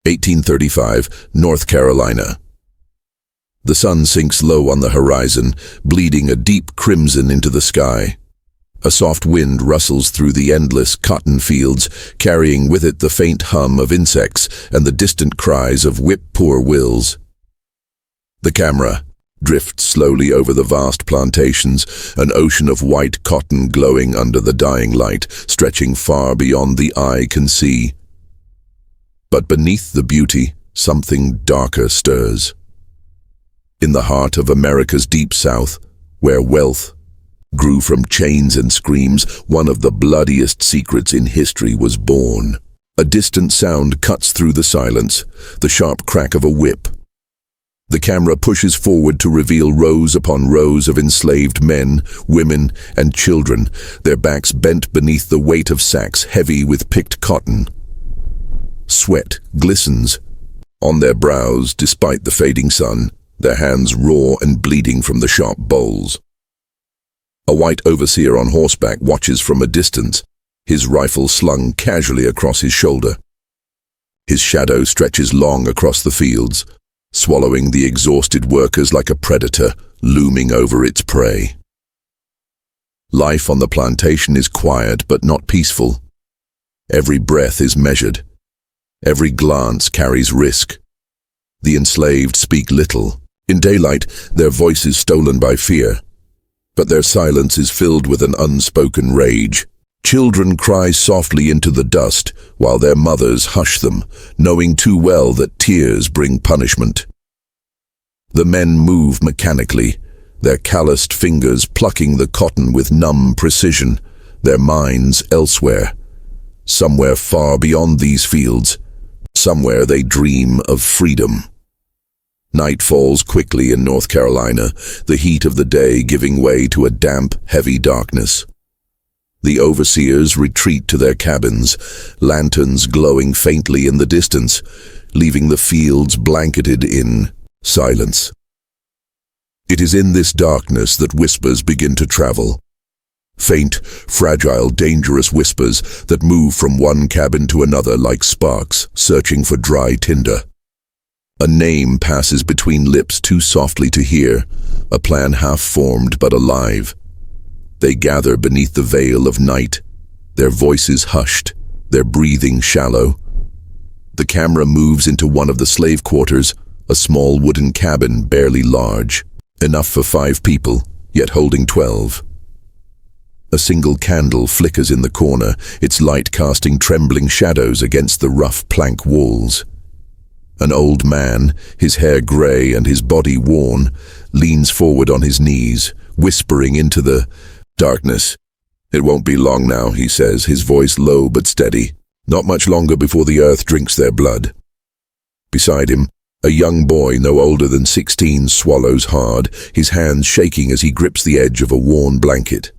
1835, North Carolina. The sun sinks low on the horizon, bleeding a deep crimson into the sky. A soft wind rustles through the endless cotton fields, carrying with it the faint hum of insects and the distant cries of whip-poor-wills. The camera drifts slowly over the vast plantations, an ocean of white cotton glowing under the dying light, stretching far beyond the eye can see. But beneath the beauty, something darker stirs. In the heart of America's deep south, where wealth grew from chains and screams, one of the bloodiest secrets in history was born. A distant sound cuts through the silence, the sharp crack of a whip. The camera pushes forward to reveal rows upon rows of enslaved men, women, and children, their backs bent beneath the weight of sacks heavy with picked cotton. Sweat glistens on their brows despite the fading sun, their hands raw and bleeding from the sharp bowls. A white overseer on horseback watches from a distance, his rifle slung casually across his shoulder. His shadow stretches long across the fields, swallowing the exhausted workers like a predator looming over its prey. Life on the plantation is quiet but not peaceful. Every breath is measured. Every glance carries risk. The enslaved speak little. In daylight, their voice is stolen by fear, but their silence is filled with an unspoken rage. Children cry softly into the dust, while their mothers hush them, knowing too well that tears bring punishment. The men move mechanically, their calloused fingers plucking the cotton with numb precision, their minds elsewhere. Somewhere far beyond these fields, somewhere they dream of freedom. Night falls quickly in North Carolina, the heat of the day giving way to a damp, heavy darkness. The overseers retreat to their cabins, lanterns glowing faintly in the distance, leaving the fields blanketed in silence. It is in this darkness that whispers begin to travel. Faint, fragile, dangerous whispers that move from one cabin to another like sparks searching for dry tinder. A name passes between lips too softly to hear, a plan half-formed but alive. They gather beneath the veil of night, their voices hushed, their breathing shallow. The camera moves into one of the slave quarters, a small wooden cabin barely large, enough for 5 people, yet holding 12. A single candle flickers in the corner, its light casting trembling shadows against the rough plank walls. An old man, his hair grey and his body worn, leans forward on his knees, whispering into the darkness. "It won't be long now," he says, his voice low but steady. "Not much longer before the earth drinks their blood." Beside him, a young boy no older than 16 swallows hard, his hands shaking as he grips the edge of a worn blanket.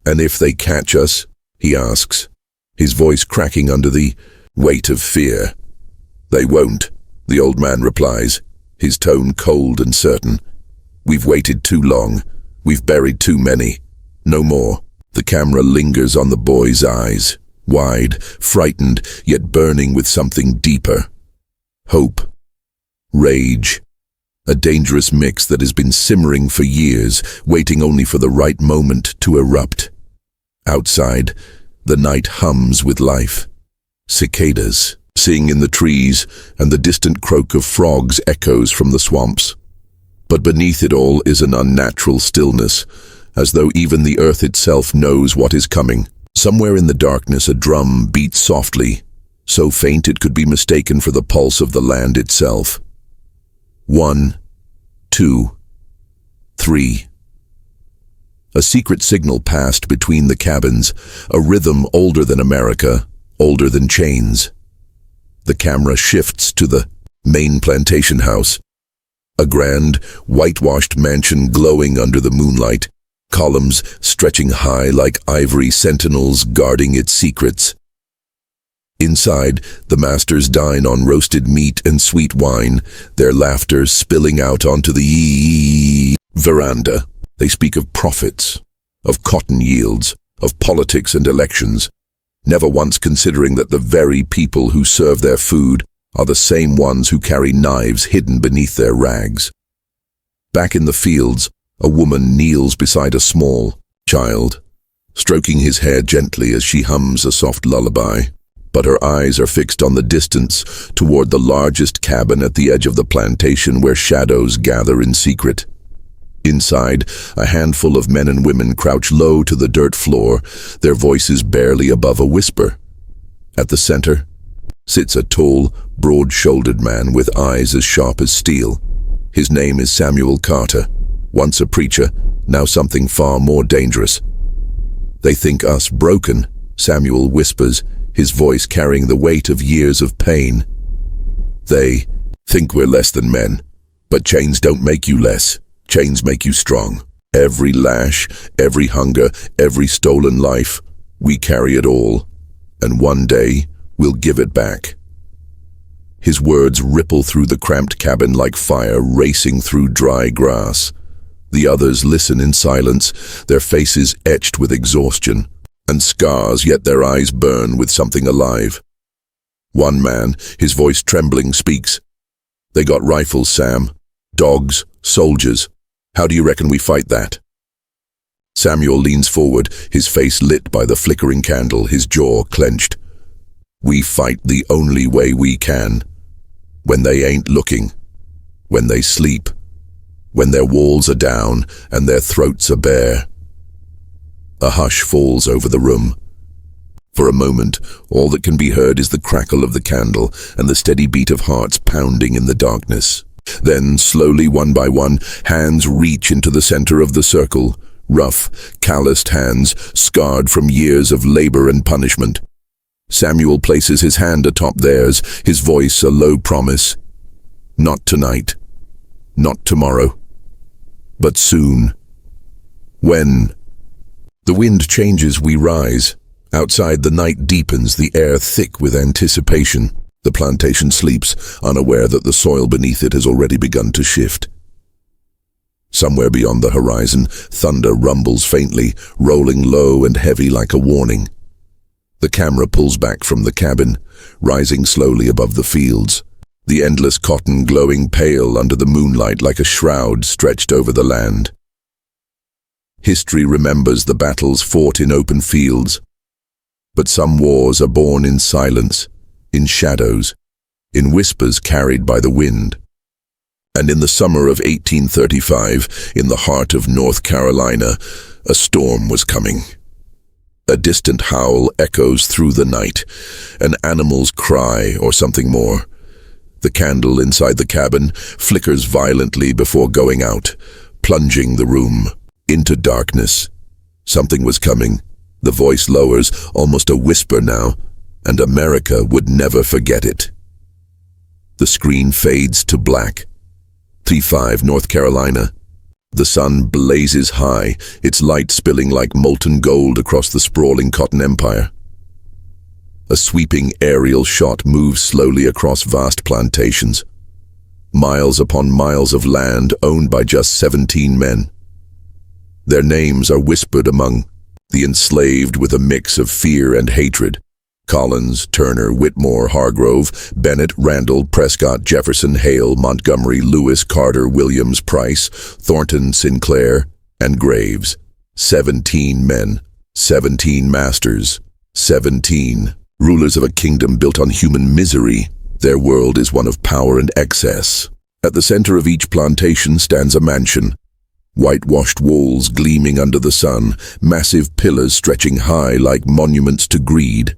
"And if they catch us?" he asks, his voice cracking under the weight of fear. "They won't," the old man replies, his tone cold and certain. "We've waited too long. We've buried too many. No more." The camera lingers on the boy's eyes, wide, frightened, yet burning with something deeper. Hope. Rage. A dangerous mix that has been simmering for years, waiting only for the right moment to erupt. Outside, the night hums with life. Cicadas sing in the trees, and the distant croak of frogs echoes from the swamps. But beneath it all is an unnatural stillness, as though even the earth itself knows what is coming. Somewhere in the darkness a drum beats softly, so faint it could be mistaken for the pulse of the land itself. 1, 2, 3. A secret signal passed between the cabins, a rhythm older than America, older than chains. The camera shifts to the main plantation house, a grand, whitewashed mansion glowing under the moonlight, columns stretching high like ivory sentinels guarding its secrets. Inside, the masters dine on roasted meat and sweet wine, their laughter spilling out onto the veranda. They speak of profits, of cotton yields, of politics and elections, never once considering that the very people who serve their food are the same ones who carry knives hidden beneath their rags. Back in the fields, a woman kneels beside a small child, stroking his hair gently as she hums a soft lullaby. But her eyes are fixed on the distance, toward the largest cabin at the edge of the plantation where shadows gather in secret. Inside, a handful of men and women crouch low to the dirt floor, their voices barely above a whisper. At the center sits a tall, broad-shouldered man with eyes as sharp as steel. His name is Samuel Carter, once a preacher, now something far more dangerous. "They think us broken," Samuel whispers, his voice carrying the weight of years of pain. "They think we're less than men, but chains don't make you less. Chains make you strong. Every lash, every hunger, every stolen life, we carry it all. And one day, we'll give it back." His words ripple through the cramped cabin like fire racing through dry grass. The others listen in silence, their faces etched with exhaustion and scars, yet their eyes burn with something alive. One man, his voice trembling, speaks. "They got rifles, Sam. Dogs, soldiers. How do you reckon we fight that?" Samuel leans forward, his face lit by the flickering candle, his jaw clenched. "We fight the only way we can. When they ain't looking. When they sleep. When their walls are down and their throats are bare." A hush falls over the room. For a moment, all that can be heard is the crackle of the candle and the steady beat of hearts pounding in the darkness. Then, slowly, one by one, hands reach into the center of the circle. Rough, calloused hands, scarred from years of labor and punishment. Samuel places his hand atop theirs, his voice a low promise. "Not tonight. Not tomorrow. But soon." When the wind changes, we rise. Outside, the night deepens, the air thick with anticipation. The plantation sleeps, unaware that the soil beneath it has already begun to shift. Somewhere beyond the horizon, thunder rumbles faintly, rolling low and heavy like a warning. The camera pulls back from the cabin, rising slowly above the fields, the endless cotton glowing pale under the moonlight like a shroud stretched over the land. History remembers the battles fought in open fields, but some wars are born in silence, in shadows, in whispers carried by the wind. And in the summer of 1835, in the heart of North Carolina, a storm was coming. A distant howl echoes through the night, an animal's cry or something more. The candle inside the cabin flickers violently before going out, plunging the room into darkness. Something was coming. The voice lowers, almost a whisper now, and America would never forget it. The screen fades to black. 3-5 North Carolina. The sun blazes high, its light spilling like molten gold across the sprawling cotton empire. A sweeping aerial shot moves slowly across vast plantations. Miles upon miles of land owned by just 17 men. Their names are whispered among the enslaved with a mix of fear and hatred. Collins, Turner, Whitmore, Hargrove, Bennett, Randall, Prescott, Jefferson, Hale, Montgomery, Lewis, Carter, Williams, Price, Thornton, Sinclair, and Graves. 17 men, 17 masters, 17 rulers of a kingdom built on human misery. Their world is one of power and excess. At the center of each plantation stands a mansion. Whitewashed walls gleaming under the sun, massive pillars stretching high like monuments to greed.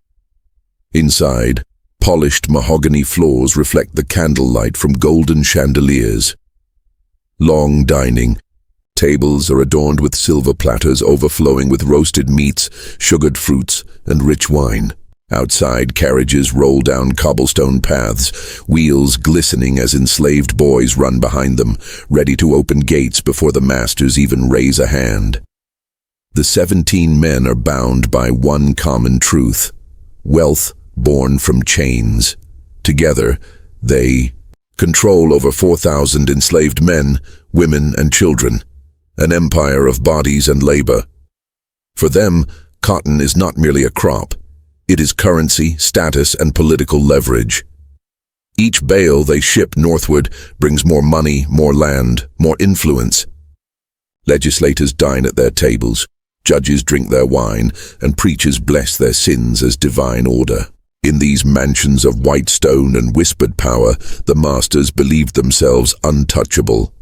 Inside, polished mahogany floors reflect the candlelight from golden chandeliers. Long dining tables are adorned with silver platters overflowing with roasted meats, sugared fruits, and rich wine. Outside, carriages roll down cobblestone paths, wheels glistening as enslaved boys run behind them, ready to open gates before the masters even raise a hand. The 17 men are bound by one common truth: wealth born from chains. Together, they control over 4,000 enslaved men, women, and children, an empire of bodies and labor. For them, cotton is not merely a crop. It is currency, status, and political leverage. Each bale they ship northward brings more money, more land, more influence. Legislators dine at their tables, judges drink their wine, and preachers bless their sins as divine order. In these mansions of white stone and whispered power, the masters believed themselves untouchable.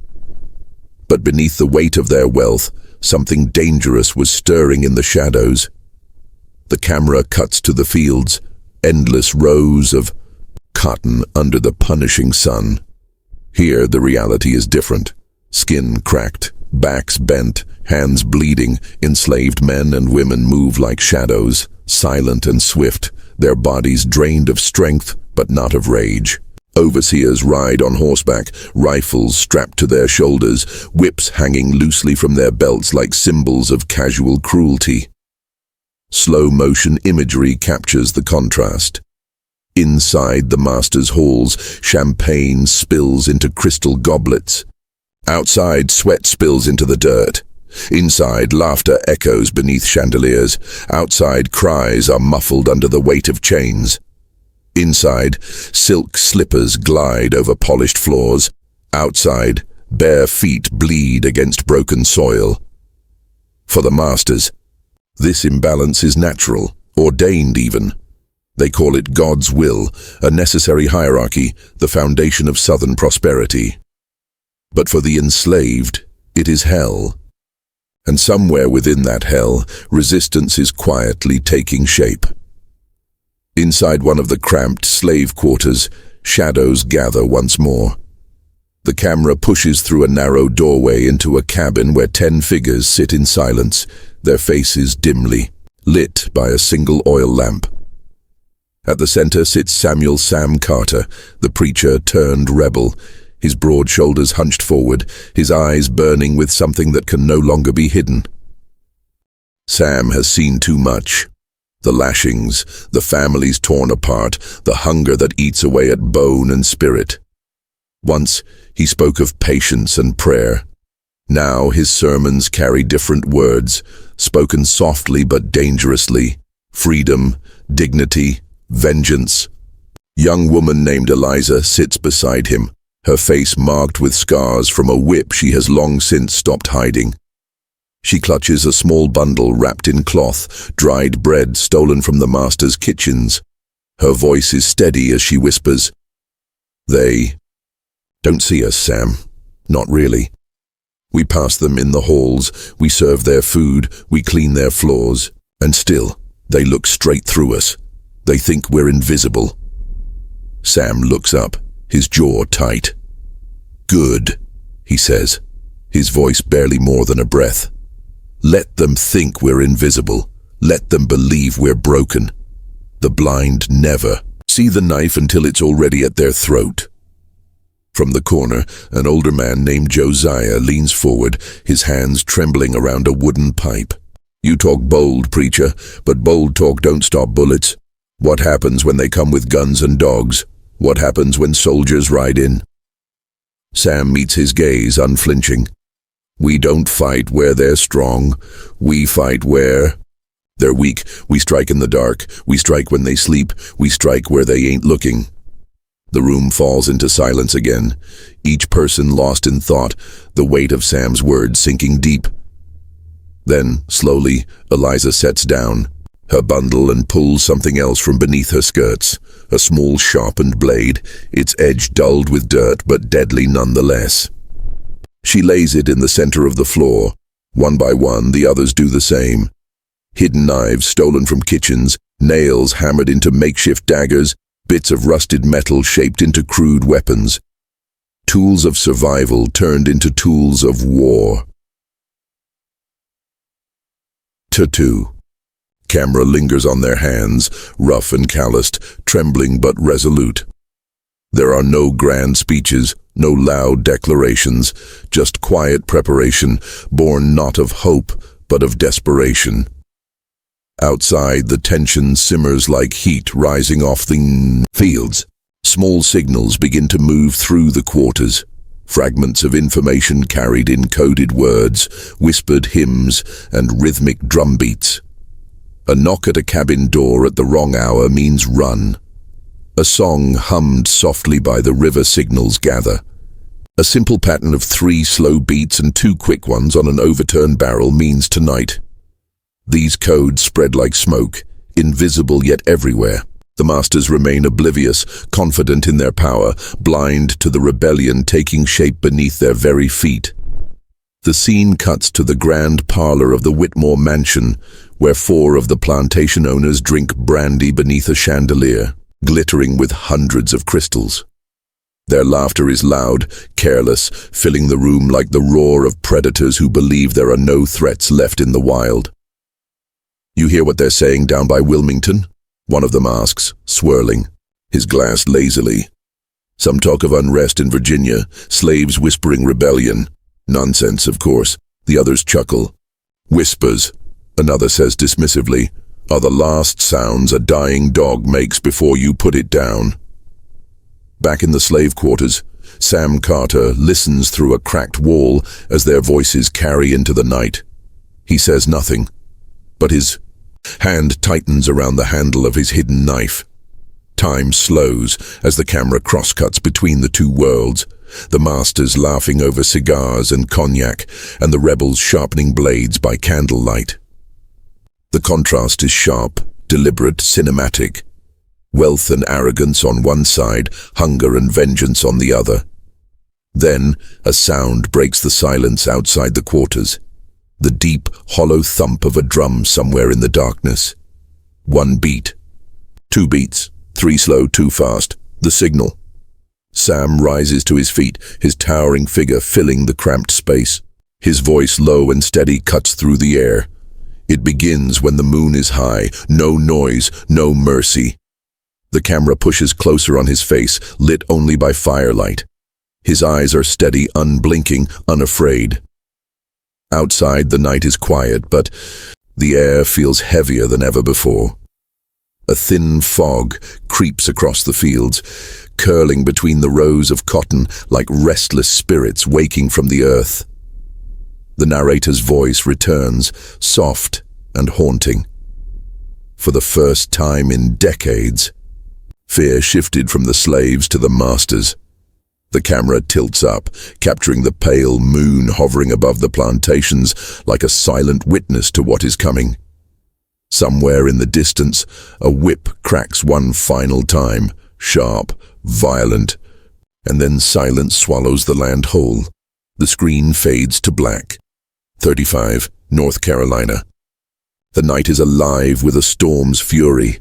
But beneath the weight of their wealth, something dangerous was stirring in the shadows. The camera cuts to the fields, endless rows of cotton under the punishing sun. Here the reality is different. Skin cracked, backs bent, hands bleeding, enslaved men and women move like shadows, silent and swift, their bodies drained of strength but not of rage. Overseers ride on horseback, rifles strapped to their shoulders, whips hanging loosely from their belts like symbols of casual cruelty. Slow-motion imagery captures the contrast. Inside the master's halls, champagne spills into crystal goblets. Outside, sweat spills into the dirt. Inside, laughter echoes beneath chandeliers. Outside, cries are muffled under the weight of chains. Inside, silk slippers glide over polished floors. Outside, bare feet bleed against broken soil. For the masters, this imbalance is natural, ordained even. They call it God's will, a necessary hierarchy, the foundation of southern prosperity. But for the enslaved, it is hell. And somewhere within that hell, resistance is quietly taking shape. Inside one of the cramped slave quarters, shadows gather once more. The camera pushes through a narrow doorway into a cabin where 10 figures sit in silence, their faces dimly, lit by a single oil lamp. At the center sits Samuel Sam Carter, the preacher turned rebel, his broad shoulders hunched forward, his eyes burning with something that can no longer be hidden. Sam has seen too much. The lashings, the families torn apart, the hunger that eats away at bone and spirit. Once, he spoke of patience and prayer. Now his sermons carry different words, spoken softly but dangerously. Freedom, dignity, vengeance. Young woman named Eliza sits beside him, her face marked with scars from a whip she has long since stopped hiding. She clutches a small bundle wrapped in cloth, dried bread stolen from the master's kitchens. Her voice is steady as she whispers, "They don't see us, Sam. Not really. We pass them in the halls, we serve their food, we clean their floors, and still, they look straight through us. They think we're invisible." Sam looks up, his jaw tight. "Good," he says, his voice barely more than a breath. "Let them think we're invisible. Let them believe we're broken. The blind never see the knife until it's already at their throat." From the corner, an older man named Josiah leans forward, his hands trembling around a wooden pipe. "You talk bold, preacher, but bold talk don't stop bullets. What happens when they come with guns and dogs? What happens when soldiers ride in?" Sam meets his gaze, unflinching. "We don't fight where they're strong. We fight where they're weak. We strike in the dark. We strike when they sleep. We strike where they ain't looking." The room falls into silence again, each person lost in thought, the weight of Sam's words sinking deep. Then, slowly, Eliza sets down her bundle and pulls something else from beneath her skirts, a small sharpened blade, its edge dulled with dirt but deadly nonetheless. She lays it in the center of the floor. One by one, the others do the same. Hidden knives stolen from kitchens, nails hammered into makeshift daggers, bits of rusted metal shaped into crude weapons. Tools of survival turned into tools of war. Tattoo. Camera lingers on their hands, rough and calloused, trembling but resolute. There are no grand speeches, no loud declarations, just quiet preparation, born not of hope, but of desperation. Outside, the tension simmers like heat rising off the fields. Small signals begin to move through the quarters. Fragments of information carried in coded words, whispered hymns, and rhythmic drumbeats. A knock at a cabin door at the wrong hour means run. A song hummed softly by the river signals gather. A simple pattern of 3 slow beats and 2 quick ones on an overturned barrel means tonight. These codes spread like smoke, invisible yet everywhere. The masters remain oblivious, confident in their power, blind to the rebellion taking shape beneath their very feet. The scene cuts to the grand parlor of the Whitmore mansion, where 4 of the plantation owners drink brandy beneath a chandelier, glittering with hundreds of crystals. Their laughter is loud, careless, filling the room like the roar of predators who believe there are no threats left in the wild. "You hear what they're saying down by Wilmington?" one of them asks, swirling, his glass lazily. "Some talk of unrest in Virginia, slaves whispering rebellion. Nonsense, of course," the others chuckle. "Whispers," another says dismissively, "are the last sounds a dying dog makes before you put it down." Back in the slave quarters, Sam Carter listens through a cracked wall as their voices carry into the night. He says nothing, but his hand tightens around the handle of his hidden knife. Time slows as the camera crosscuts between the 2 worlds, the masters laughing over cigars and cognac, and the rebels sharpening blades by candlelight. The contrast is sharp, deliberate, cinematic. Wealth and arrogance on one side, hunger and vengeance on the other. Then, a sound breaks the silence outside the quarters. The deep, hollow thump of a drum somewhere in the darkness. 1 beat. 2 beats. 3 slow, 2 fast. The signal. Sam rises to his feet, his towering figure filling the cramped space. His voice, low and steady, cuts through the air. It begins when the moon is high. No noise, no mercy. The camera pushes closer on his face, lit only by firelight. His eyes are steady, unblinking, unafraid. Outside, the night is quiet, but the air feels heavier than ever before. A thin fog creeps across the fields, curling between the rows of cotton like restless spirits waking from the earth. The narrator's voice returns, soft and haunting. For the first time in decades, fear shifted from the slaves to the masters. The camera tilts up, capturing the pale moon hovering above the plantations like a silent witness to what is coming. Somewhere in the distance, a whip cracks one final time, sharp, violent, and then silence swallows the land whole. The screen fades to black. 35, North Carolina. The night is alive with a storm's fury.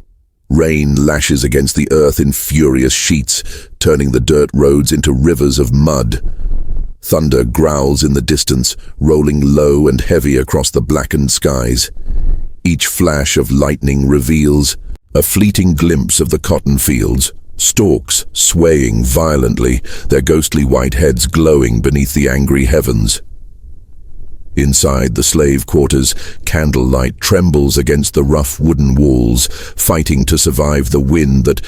Rain lashes against the earth in furious sheets, turning the dirt roads into rivers of mud. Thunder growls in the distance, rolling low and heavy across the blackened skies. Each flash of lightning reveals a fleeting glimpse of the cotton fields, stalks swaying violently, their ghostly white heads glowing beneath the angry heavens. Inside the slave quarters, candlelight trembles against the rough wooden walls, fighting to survive the wind that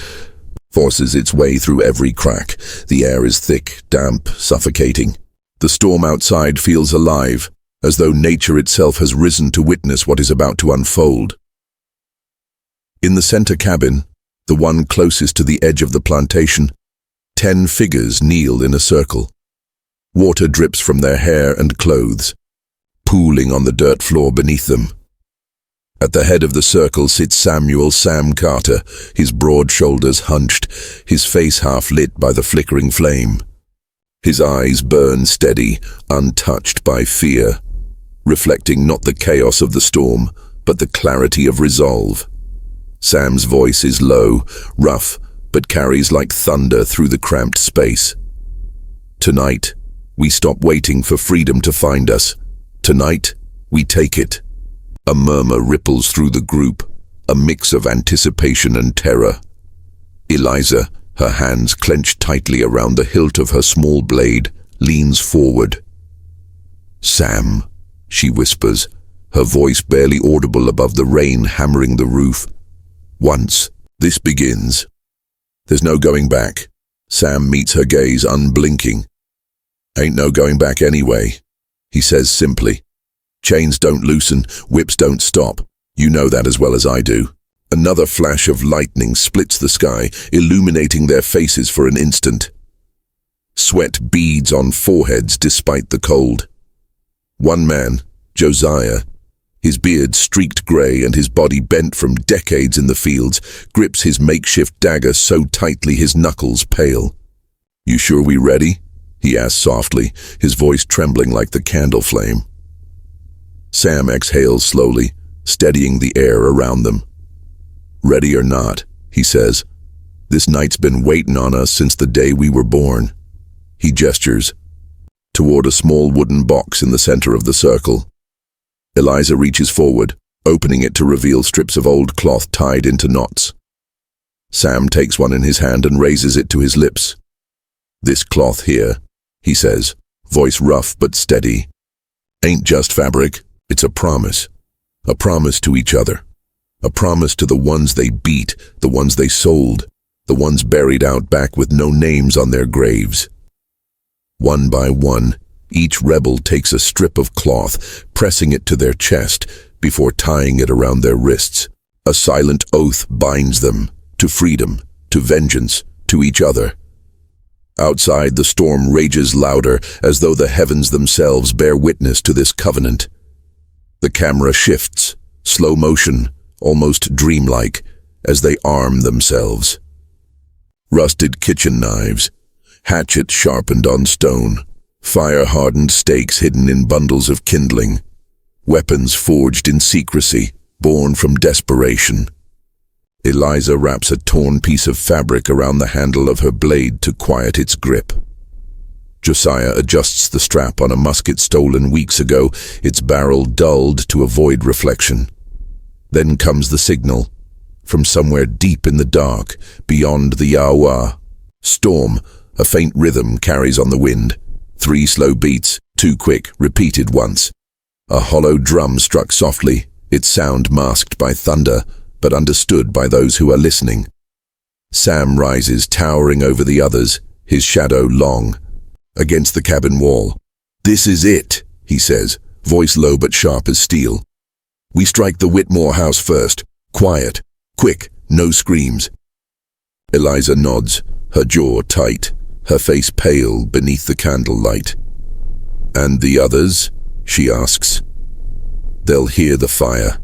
forces its way through every crack. The air is thick, damp, suffocating. The storm outside feels alive, as though nature itself has risen to witness what is about to unfold. In the center cabin, the one closest to the edge of the plantation, 10 figures kneel in a circle. Water drips from their hair and clothes, pooling on the dirt floor beneath them. At the head of the circle sits Sam Carter, his broad shoulders hunched, his face half lit by the flickering flame. His eyes burn steady, untouched by fear, reflecting not the chaos of the storm, but the clarity of resolve. Sam's voice is low, rough, but carries like thunder through the cramped space. Tonight, we stop waiting for freedom to find us. Tonight, we take it. A murmur ripples through the group, a mix of anticipation and terror. Eliza, her hands clenched tightly around the hilt of her small blade, leans forward. "Sam," she whispers, her voice barely audible above the rain hammering the roof. "Once this begins, there's no going back." Sam meets her gaze unblinking. "Ain't no going back anyway," he says simply. "Chains don't loosen, whips don't stop. You know that as well as I do." Another flash of lightning splits the sky, illuminating their faces for an instant. Sweat beads on foreheads despite the cold. One man, Josiah, his beard streaked grey and his body bent from decades in the fields, grips his makeshift dagger so tightly his knuckles pale. "You sure we ready?" he asked softly, his voice trembling like the candle flame. Sam exhales slowly, steadying the air around them. "Ready or not," he says, "this night's been waiting on us since the day we were born." He gestures toward a small wooden box in the center of the circle. Eliza reaches forward, opening it to reveal strips of old cloth tied into knots. Sam takes one in his hand and raises it to his lips. "This cloth here," he says, voice rough but steady, "ain't just fabric, it's a promise. A promise to each other. A promise to the ones they beat, the ones they sold, the ones buried out back with no names on their graves." One by one, each rebel takes a strip of cloth, pressing it to their chest before tying it around their wrists. A silent oath binds them to freedom, to vengeance, to each other. Outside, the storm rages louder, as though the heavens themselves bear witness to this covenant. The camera shifts, slow motion, almost dreamlike, as they arm themselves. Rusted kitchen knives, hatchets sharpened on stone, fire-hardened stakes hidden in bundles of kindling, weapons forged in secrecy, born from desperation. Eliza wraps a torn piece of fabric around the handle of her blade to quiet its grip. Josiah adjusts the strap on a musket stolen weeks ago, its barrel dulled to avoid reflection. Then comes the signal, from somewhere deep in the dark, beyond the Yawa. Storm, a faint rhythm carries on the wind. 3 slow beats, too quick, repeated once. A hollow drum struck softly, its sound masked by thunder, but understood by those who are listening. Sam rises, towering over the others, his shadow long, against the cabin wall. "This is it," he says, voice low but sharp as steel. "We strike the Whitmore house first. Quiet. Quick. No screams." Eliza nods, her jaw tight, her face pale beneath the candlelight. "And the others?" she asks. "They'll hear the fire,"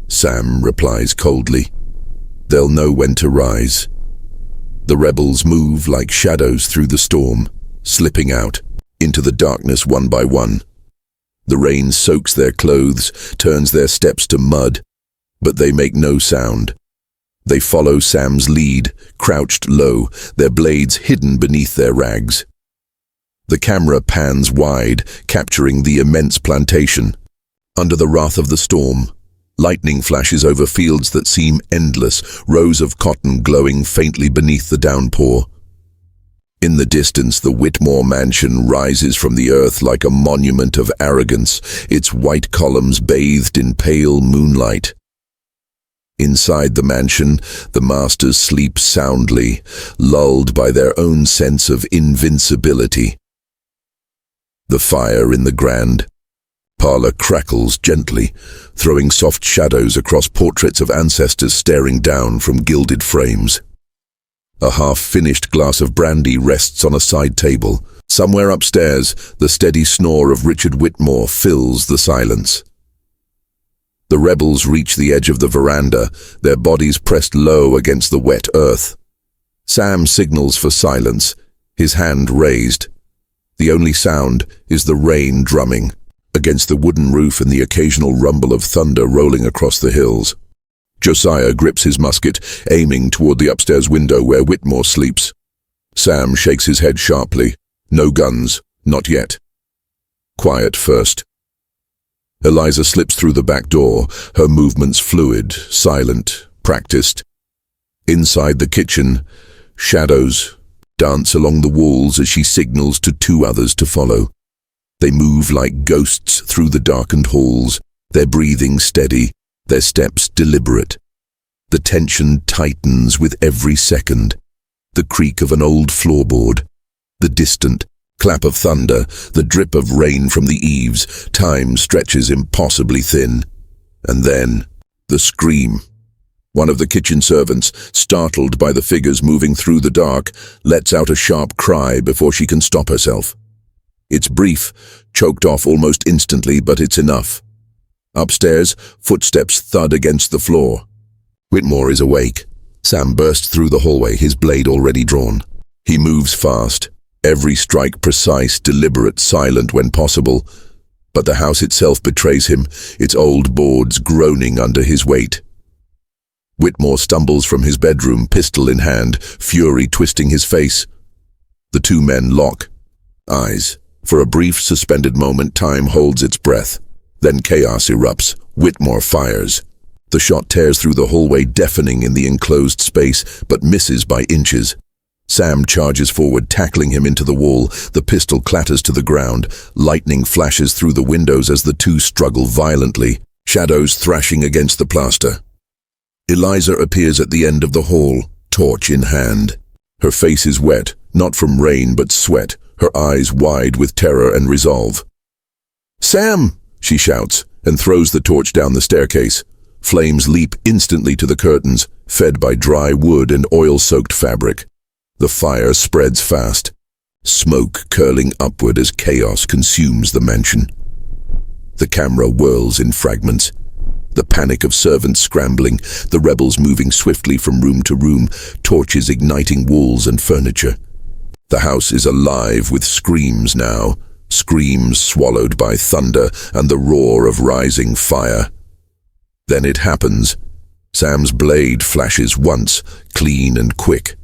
Sam replies coldly. "They'll know when to rise." The rebels move like shadows through the storm, slipping out into the darkness one by one. The rain soaks their clothes, turns their steps to mud, but they make no sound. They follow Sam's lead, crouched low, their blades hidden beneath their rags. The camera pans wide, capturing the immense plantation. Under the wrath of the storm, lightning flashes over fields that seem endless, rows of cotton glowing faintly beneath the downpour. In the distance, the Whitmore mansion rises from the earth like a monument of arrogance, its white columns bathed in pale moonlight. Inside the mansion, the masters sleep soundly, lulled by their own sense of invincibility. The fire in the grand parlor crackles gently, throwing soft shadows across portraits of ancestors staring down from gilded frames. A half-finished glass of brandy rests on a side table. Somewhere upstairs, the steady snore of Richard Whitmore fills the silence. The rebels reach the edge of the veranda, their bodies pressed low against the wet earth. Sam signals for silence, his hand raised. The only sound is the rain drumming against the wooden roof and the occasional rumble of thunder rolling across the hills. Josiah grips his musket, aiming toward the upstairs window where Whitmore sleeps. Sam shakes his head sharply. "No guns, not yet. Quiet first." Eliza slips through the back door, her movements fluid, silent, practiced. Inside the kitchen, shadows dance along the walls as she signals to 2 others to follow. They move like ghosts through the darkened halls, their breathing steady, their steps deliberate. The tension tightens with every second. The creak of an old floorboard, the distant clap of thunder, the drip of rain from the eaves. Time stretches impossibly thin. And then, the scream. One of the kitchen servants, startled by the figures moving through the dark, lets out a sharp cry before she can stop herself. It's brief, choked off almost instantly, but it's enough. Upstairs, footsteps thud against the floor. Whitmore is awake. Sam bursts through the hallway, his blade already drawn. He moves fast, every strike precise, deliberate, silent when possible. But the house itself betrays him, its old boards groaning under his weight. Whitmore stumbles from his bedroom, pistol in hand, fury twisting his face. The two men lock eyes. For a brief, suspended moment, time holds its breath. Then chaos erupts. Whitmore fires. The shot tears through the hallway, deafening in the enclosed space, but misses by inches. Sam charges forward, tackling him into the wall. The pistol clatters to the ground. Lightning flashes through the windows as the two struggle violently, shadows thrashing against the plaster. Eliza appears at the end of the hall, torch in hand. Her face is wet, not from rain but sweat, her eyes wide with terror and resolve. "Sam!" she shouts, and throws the torch down the staircase. Flames leap instantly to the curtains, fed by dry wood and oil-soaked fabric. The fire spreads fast, smoke curling upward as chaos consumes the mansion. The camera whirls in fragments. The panic of servants scrambling, the rebels moving swiftly from room to room, torches igniting walls and furniture. The house is alive with screams now, screams swallowed by thunder and the roar of rising fire. Then it happens. Sam's blade flashes once, clean and quick.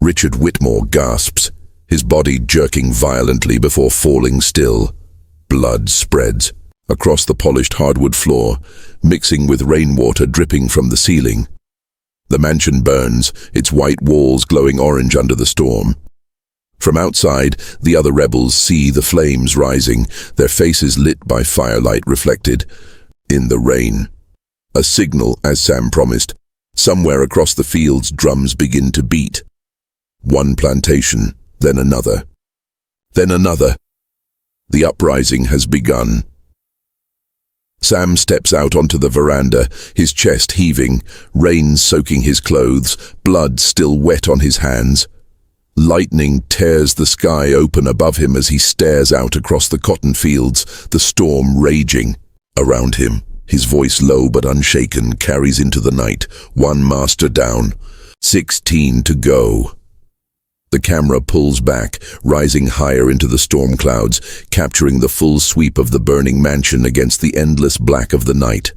Richard Whitmore gasps, his body jerking violently before falling still. Blood spreads across the polished hardwood floor, mixing with rainwater dripping from the ceiling. The mansion burns, its white walls glowing orange under the storm. From outside, the other rebels see the flames rising, their faces lit by firelight reflected in the rain. A signal, as Sam promised. Somewhere across the fields, drums begin to beat. One plantation, then another. Then another. The uprising has begun. Sam steps out onto the veranda, his chest heaving, rain soaking his clothes, blood still wet on his hands. Lightning tears the sky open above him as he stares out across the cotton fields, the storm raging. Around him, his voice low but unshaken, carries into the night. One master down, 16 to go. The camera pulls back, rising higher into the storm clouds, capturing the full sweep of the burning mansion against the endless black of the night.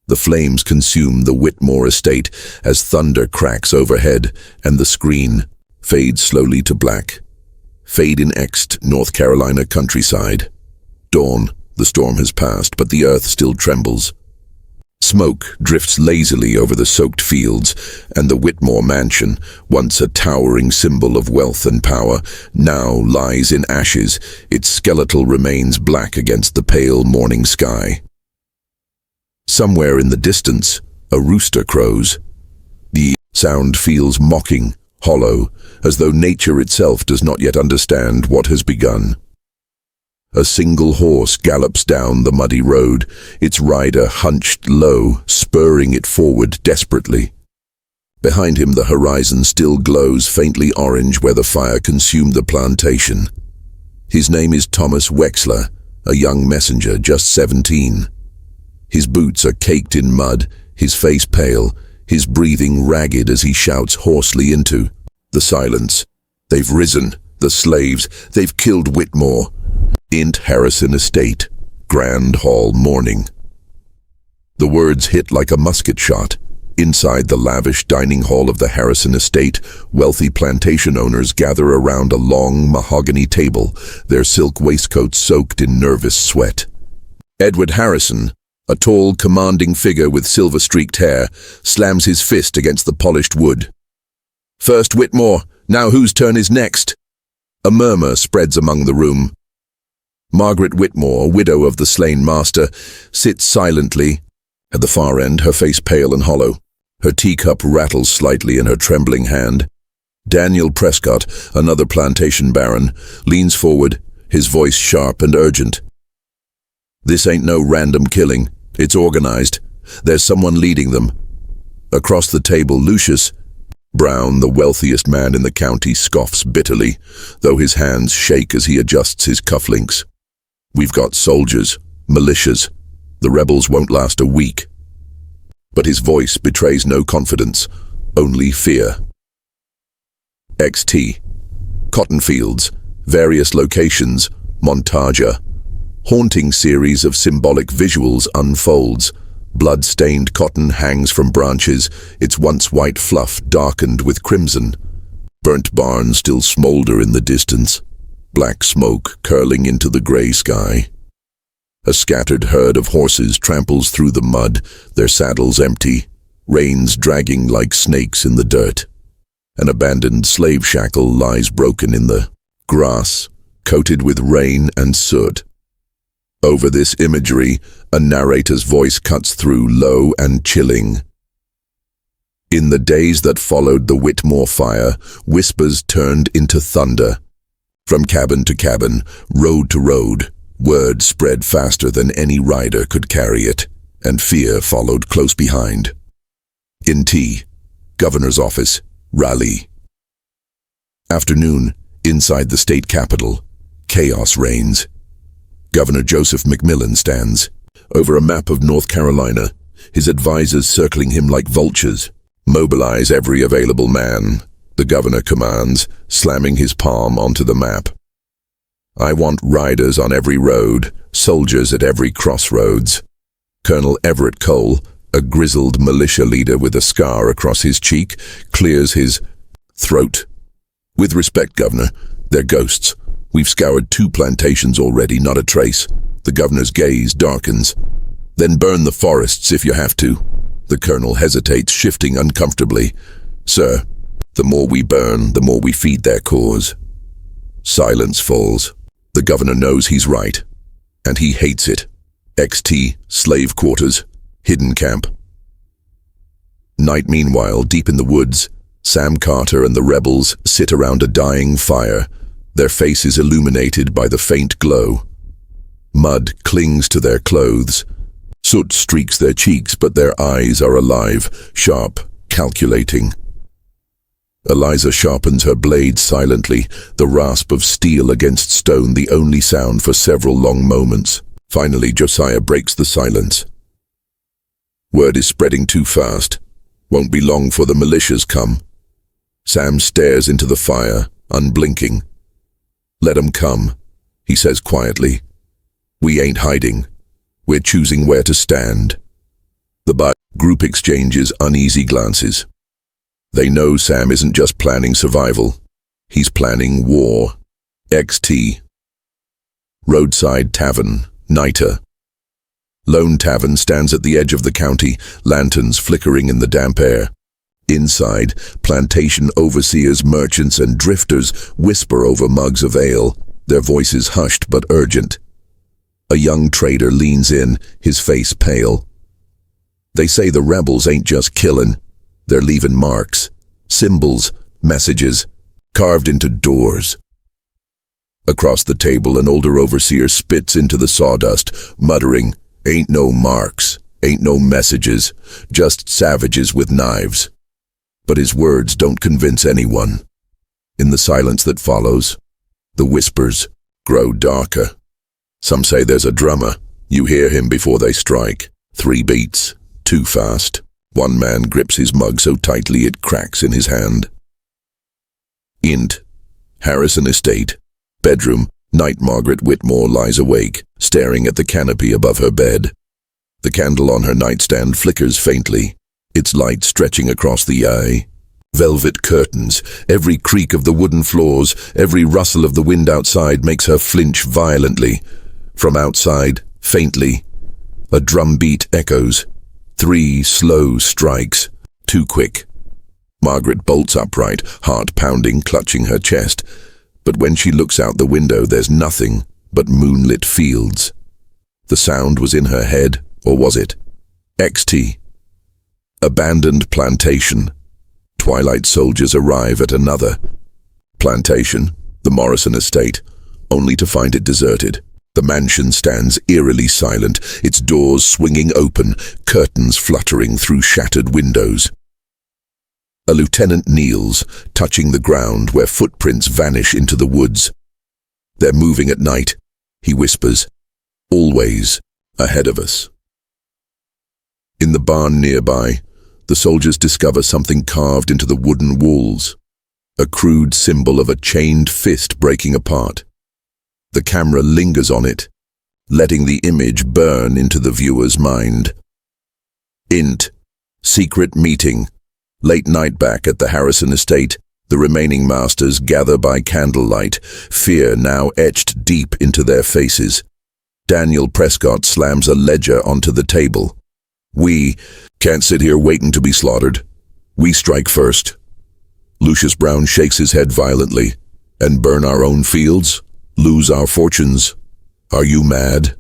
The flames consume the Whitmore estate as thunder cracks overhead, and the screen fades slowly to black. Fade in Ext, North Carolina countryside. Dawn, the storm has passed, but the earth still trembles. Smoke drifts lazily over the soaked fields, and the Whitmore mansion, once a towering symbol of wealth and power, now lies in ashes, its skeletal remains black against the pale morning sky. Somewhere in the distance, a rooster crows. The sound feels mocking, hollow, as though nature itself does not yet understand what has begun. A single horse gallops down the muddy road, its rider hunched low, spurring it forward desperately. Behind him the horizon still glows faintly orange where the fire consumed the plantation. His name is Thomas Wexler, a young messenger just 17. His boots are caked in mud, his face pale, his breathing ragged as he shouts hoarsely into the silence. "They've risen, the slaves, they've killed Whitmore. Int Harrison Estate, Grand Hall morning." The words hit like a musket shot. Inside the lavish dining hall of the Harrison Estate, wealthy plantation owners gather around a long mahogany table, their silk waistcoats soaked in nervous sweat. Edward Harrison, a tall, commanding figure with silver-streaked hair, slams his fist against the polished wood. "First Whitmore, now whose turn is next?" A murmur spreads among the room. Margaret Whitmore, widow of the slain master, sits silently. At the far end, her face pale and hollow. Her teacup rattles slightly in her trembling hand. Daniel Prescott, another plantation baron, leans forward, his voice sharp and urgent. "This ain't no random killing. It's organized. There's someone leading them." Across the table, Lucius Brown, the wealthiest man in the county, scoffs bitterly, though his hands shake as he adjusts his cufflinks. We've got soldiers, militias. The rebels won't last a week. But his voice betrays no confidence, only fear. XT. Cotton fields, various locations, montagia. Haunting series of symbolic visuals unfolds. Blood-stained cotton hangs from branches, its once white fluff darkened with crimson. Burnt barns still smolder in the distance, black smoke curling into the grey sky. A scattered herd of horses tramples through the mud, their saddles empty, reins dragging like snakes in the dirt. An abandoned slave shackle lies broken in the grass, coated with rain and soot. Over this imagery, a narrator's voice cuts through, low and chilling. In the days that followed the Whitmore fire, whispers turned into thunder. From cabin to cabin, road to road, word spread faster than any rider could carry it, and fear followed close behind. In T. Governor's office, Raleigh. Afternoon, inside the state capitol, chaos reigns. Governor Joseph McMillan stands over a map of North Carolina, his advisors circling him like vultures. Mobilize every available man, the governor commands, slamming his palm onto the map. I want riders on every road, soldiers at every crossroads. Colonel Everett Cole, a grizzled militia leader with a scar across his cheek, clears his throat. With respect, Governor, they're ghosts. We've scoured 2 plantations already, not a trace. The governor's gaze darkens. Then burn the forests if you have to. The colonel hesitates, shifting uncomfortably. Sir, the more we burn, the more we feed their cause. Silence falls. The governor knows he's right, and he hates it. XT, slave quarters, hidden camp. Night meanwhile, deep in the woods, Sam Carter and the rebels sit around a dying fire, their faces illuminated by the faint glow. Mud clings to their clothes. Soot streaks their cheeks, but their eyes are alive, sharp, calculating. Eliza sharpens her blade silently, the rasp of steel against stone the only sound for several long moments. Finally, Josiah breaks the silence. Word is spreading too fast. Won't be long for the militias come. Sam stares into the fire, unblinking. Let 'em come, he says quietly. We ain't hiding. We're choosing where to stand. The group exchanges uneasy glances. They know Sam isn't just planning survival. He's planning war. XT. Roadside tavern, Niter. Lone Tavern stands at the edge of the county, lanterns flickering in the damp air. Inside, plantation overseers, merchants, and drifters whisper over mugs of ale, their voices hushed but urgent. A young trader leans in, his face pale. They say the rebels ain't just killing, they're leaving marks, symbols, messages, carved into doors. Across the table, an older overseer spits into the sawdust, muttering, "Ain't no marks, ain't no messages, just savages with knives." But his words don't convince anyone. In the silence that follows, the whispers grow darker. Some say there's a drummer. You hear him before they strike. 3 beats, too fast. One man grips his mug so tightly it cracks in his hand. Int. Harrison Estate. Bedroom. Night. Margaret Whitmore lies awake, staring at the canopy above her bed. The candle on her nightstand flickers faintly, its light stretching across the eye. Velvet curtains, every creak of the wooden floors, every rustle of the wind outside makes her flinch violently. From outside, faintly, a drumbeat echoes. 3 slow strikes, too quick. Margaret bolts upright, heart pounding, clutching her chest. But when she looks out the window, there's nothing but moonlit fields. The sound was in her head, or was it? XT. Abandoned plantation. Twilight soldiers arrive at another plantation, the Morrison estate, only to find it deserted. The mansion stands eerily silent, its doors swinging open, curtains fluttering through shattered windows. A lieutenant kneels, touching the ground where footprints vanish into the woods. "They're moving at night," he whispers. "Always ahead of us." In the barn nearby, the soldiers discover something carved into the wooden walls, a crude symbol of a chained fist breaking apart. The camera lingers on it, letting the image burn into the viewer's mind. Int. Secret meeting. Late night back at the Harrison estate, the remaining masters gather by candlelight, fear now etched deep into their faces. Daniel Prescott slams a ledger onto the table. "We can't sit here waiting to be slaughtered. We strike first." Lucius Brown shakes his head violently. "And burn our own fields? Lose our fortunes? Are you mad?"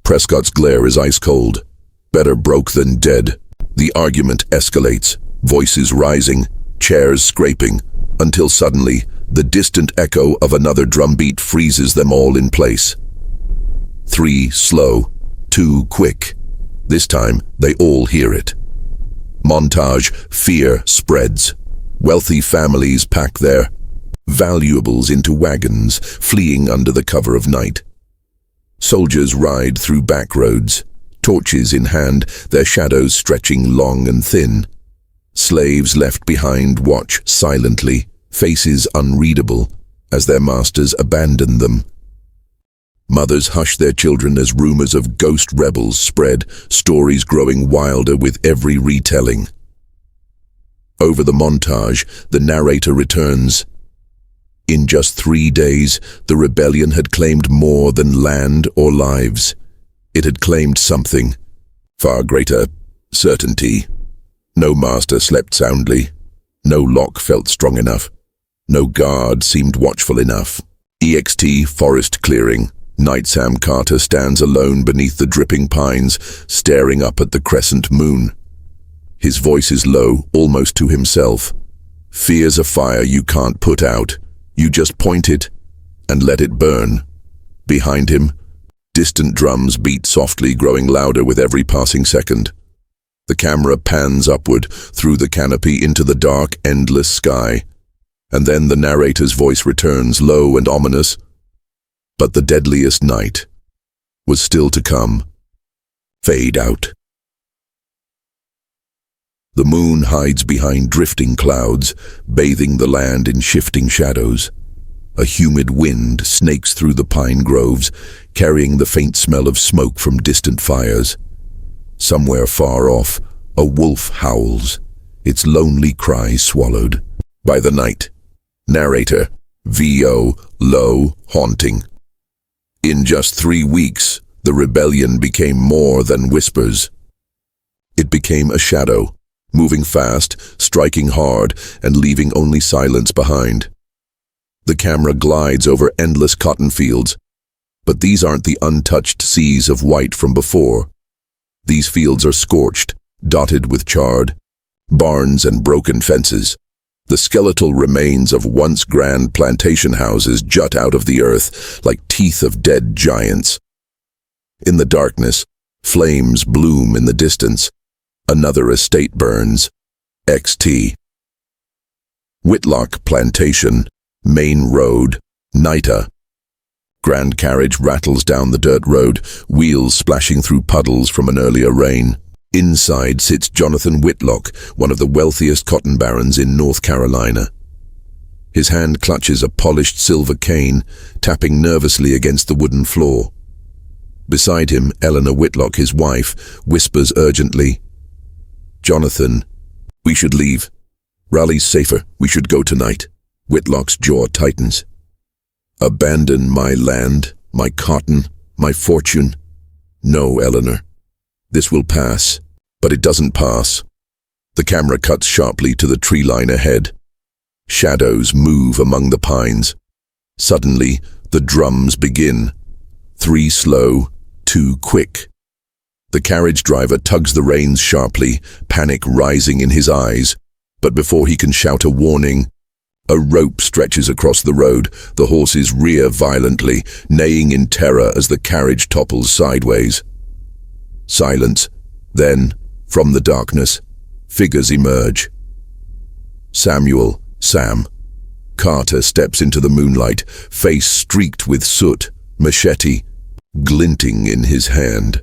Prescott's glare is ice cold. "Better broke than dead." The argument escalates, voices rising, chairs scraping, until suddenly the distant echo of another drumbeat freezes them all in place. 3 slow, 2 quick. This time they all hear it. Montage, fear spreads. Wealthy families pack their valuables into wagons, fleeing under the cover of night. Soldiers ride through back roads, torches in hand, their shadows stretching long and thin. Slaves left behind watch silently, faces unreadable, as their masters abandon them. Mothers hush their children as rumors of ghost rebels spread, stories growing wilder with every retelling. Over the montage, the narrator returns. In just 3 days, the rebellion had claimed more than land or lives. It had claimed something, far greater certainty. No master slept soundly. No lock felt strong enough. No guard seemed watchful enough. EXT forest clearing. Knight Sam Carter stands alone beneath the dripping pines, staring up at the crescent moon. His voice is low, almost to himself. "Fear's a fire you can't put out. You just point it and let it burn." Behind him, distant drums beat softly, growing louder with every passing second. The camera pans upward, through the canopy into the dark, endless sky. And then the narrator's voice returns, low and ominous. But the deadliest night was still to come. Fade out. The moon hides behind drifting clouds, bathing the land in shifting shadows. A humid wind snakes through the pine groves, carrying the faint smell of smoke from distant fires. Somewhere far off, a wolf howls, its lonely cry swallowed by the night. Narrator, VO, low, haunting. In just 3 weeks, the rebellion became more than whispers. It became a shadow, moving fast, striking hard, and leaving only silence behind. The camera glides over endless cotton fields, but these aren't the untouched seas of white from before. These fields are scorched, dotted with charred barns and broken fences. The skeletal remains of once grand plantation houses jut out of the earth like teeth of dead giants. In the darkness, flames bloom in the distance. Another estate burns. XT. Whitlock Plantation, Main Road, Nita. Grand carriage rattles down the dirt road, wheels splashing through puddles from an earlier rain. Inside sits Jonathan Whitlock, one of the wealthiest cotton barons in North Carolina. His hand clutches a polished silver cane, tapping nervously against the wooden floor. Beside him, Eleanor Whitlock, his wife, whispers urgently, "Jonathan, we should leave. Raleigh's safer. We should go tonight." Whitlock's jaw tightens. "Abandon my land, my cotton, my fortune? No, Eleanor. This will pass." But it doesn't pass. The camera cuts sharply to the tree line ahead. Shadows move among the pines. Suddenly, the drums begin. 3 slow, 2 quick. The carriage driver tugs the reins sharply, panic rising in his eyes. But before he can shout a warning, a rope stretches across the road. The horses rear violently, neighing in terror as the carriage topples sideways. Silence. Then, from the darkness, figures emerge. Sam. Carter steps into the moonlight, face streaked with soot, machete glinting in his hand.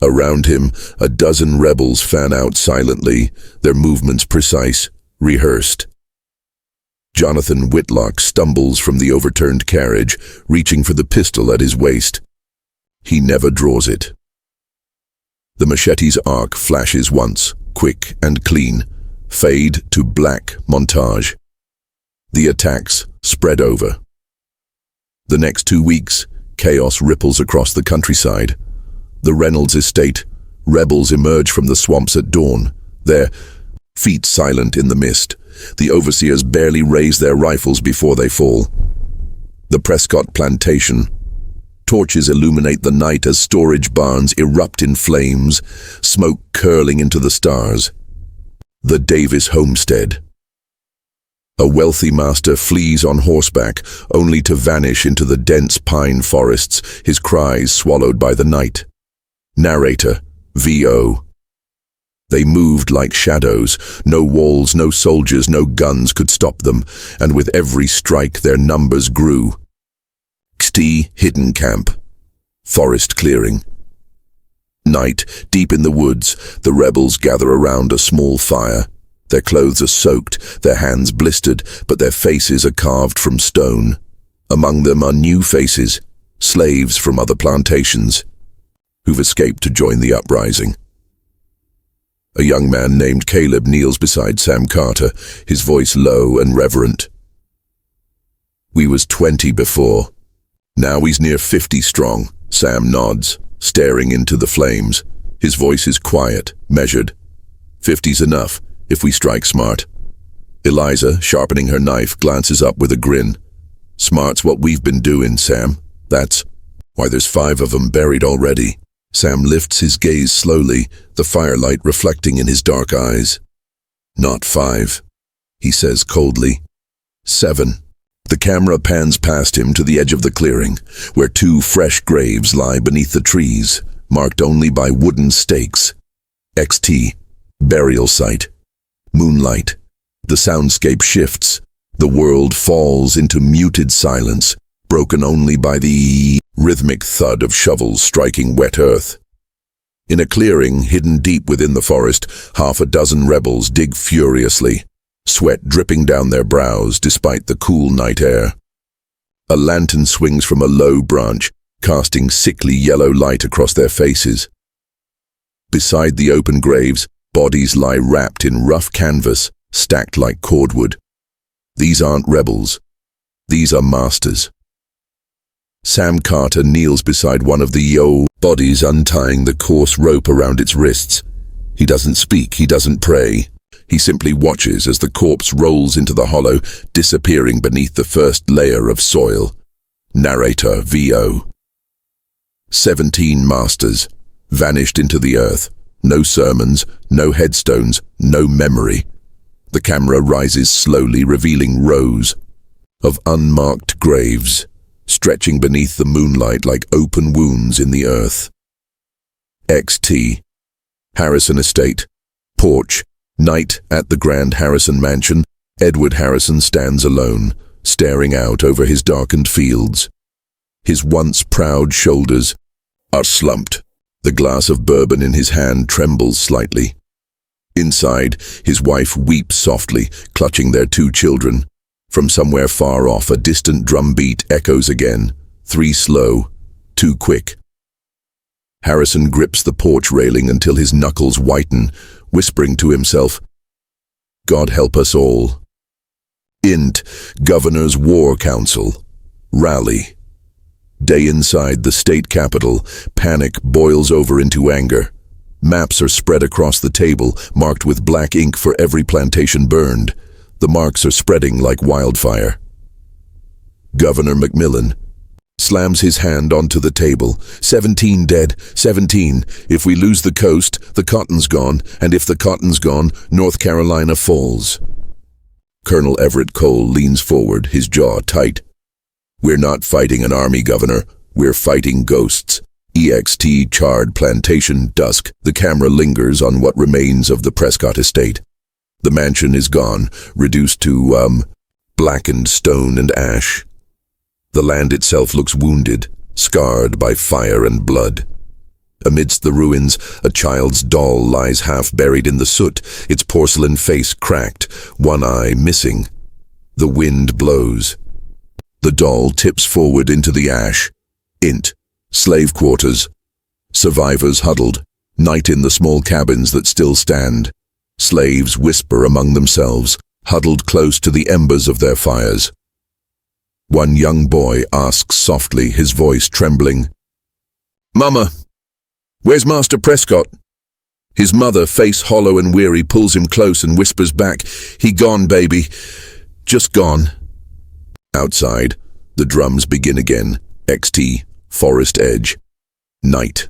Around him, a dozen rebels fan out silently, their movements precise, rehearsed. Jonathan Whitlock stumbles from the overturned carriage, reaching for the pistol at his waist. He never draws it. The machete's arc flashes once, quick and clean, fade to black montage. The attacks spread over. The next 2 weeks, chaos ripples across the countryside. The Reynolds estate, rebels emerge from the swamps at dawn, their feet silent in the mist. The overseers barely raise their rifles before they fall. The Prescott plantation. Torches illuminate the night as storage barns erupt in flames, smoke curling into the stars. The Davis homestead. A wealthy master flees on horseback, only to vanish into the dense pine forests, his cries swallowed by the night. Narrator, V.O. They moved like shadows. No walls, no soldiers, no guns could stop them, and with every strike their numbers grew. XT hidden camp. Forest clearing. Night, deep in the woods, the rebels gather around a small fire. Their clothes are soaked, their hands blistered, but their faces are carved from stone. Among them are new faces, slaves from other plantations, who've escaped to join the uprising. A young man named Caleb kneels beside Sam Carter, his voice low and reverent. "We was 20 before. Now he's near 50 strong," Sam nods, staring into the flames. His voice is quiet, measured. "50's enough, if we strike smart." Eliza, sharpening her knife, glances up with a grin. "Smart's what we've been doing, Sam. That's why there's 5 of them buried already." Sam lifts his gaze slowly, the firelight reflecting in his dark eyes. "Not 5, he says coldly. 7. The camera pans past him to the edge of the clearing, where 2 fresh graves lie beneath the trees, marked only by wooden stakes. XT, burial site. Moonlight. The soundscape shifts. The world falls into muted silence, broken only by the rhythmic thud of shovels striking wet earth. In a clearing hidden deep within the forest, 6 rebels dig furiously, sweat dripping down their brows despite the cool night air. A lantern swings from a low branch, casting sickly yellow light across their faces. Beside the open graves, bodies lie wrapped in rough canvas, stacked like cordwood. These aren't rebels. These are masters. Sam Carter kneels beside one of the bodies, untying the coarse rope around its wrists. He doesn't speak, he doesn't pray. He simply watches as the corpse rolls into the hollow, disappearing beneath the first layer of soil. Narrator, V.O. 17 masters, vanished into the earth. No sermons, no headstones, no memory. The camera rises slowly, revealing rows of unmarked graves, stretching beneath the moonlight like open wounds in the earth. XT. Harrison Estate. Porch. Night at the Grand Harrison Mansion. Edward Harrison stands alone, staring out over his darkened fields. His once proud shoulders are slumped. The glass of bourbon in his hand trembles slightly. Inside, his wife weeps softly, clutching their 2 children. From somewhere far off, a distant drum beat echoes again, 3 slow, 2 quick. Harrison grips the porch railing until his knuckles whiten, whispering to himself, "God help us all." Int. Governor's War Council. Rally. Day inside the state capitol, panic boils over into anger. Maps are spread across the table, marked with black ink for every plantation burned. The marks are spreading like wildfire. Governor McMillan slams his hand onto the table. 17 dead, 17. If we lose the coast, the cotton's gone, and if the cotton's gone, North Carolina falls. Colonel Everett Cole leans forward, his jaw tight. "We're not fighting an army, Governor. We're fighting ghosts." EXT charred plantation dusk. The camera lingers on what remains of the Prescott estate. The mansion is gone, reduced to, blackened stone and ash. The land itself looks wounded, scarred by fire and blood. Amidst the ruins, a child's doll lies half buried in the soot, its porcelain face cracked, one eye missing. The wind blows. The doll tips forward into the ash. Slave quarters. Survivors huddled, night in the small cabins that still stand. Slaves whisper among themselves, huddled close to the embers of their fires. One young boy asks softly, his voice trembling, "Mama, where's Master Prescott?" His mother, face hollow and weary, pulls him close and whispers back, "He gone, baby. Just gone." Outside, the drums begin again. Forest edge. Night.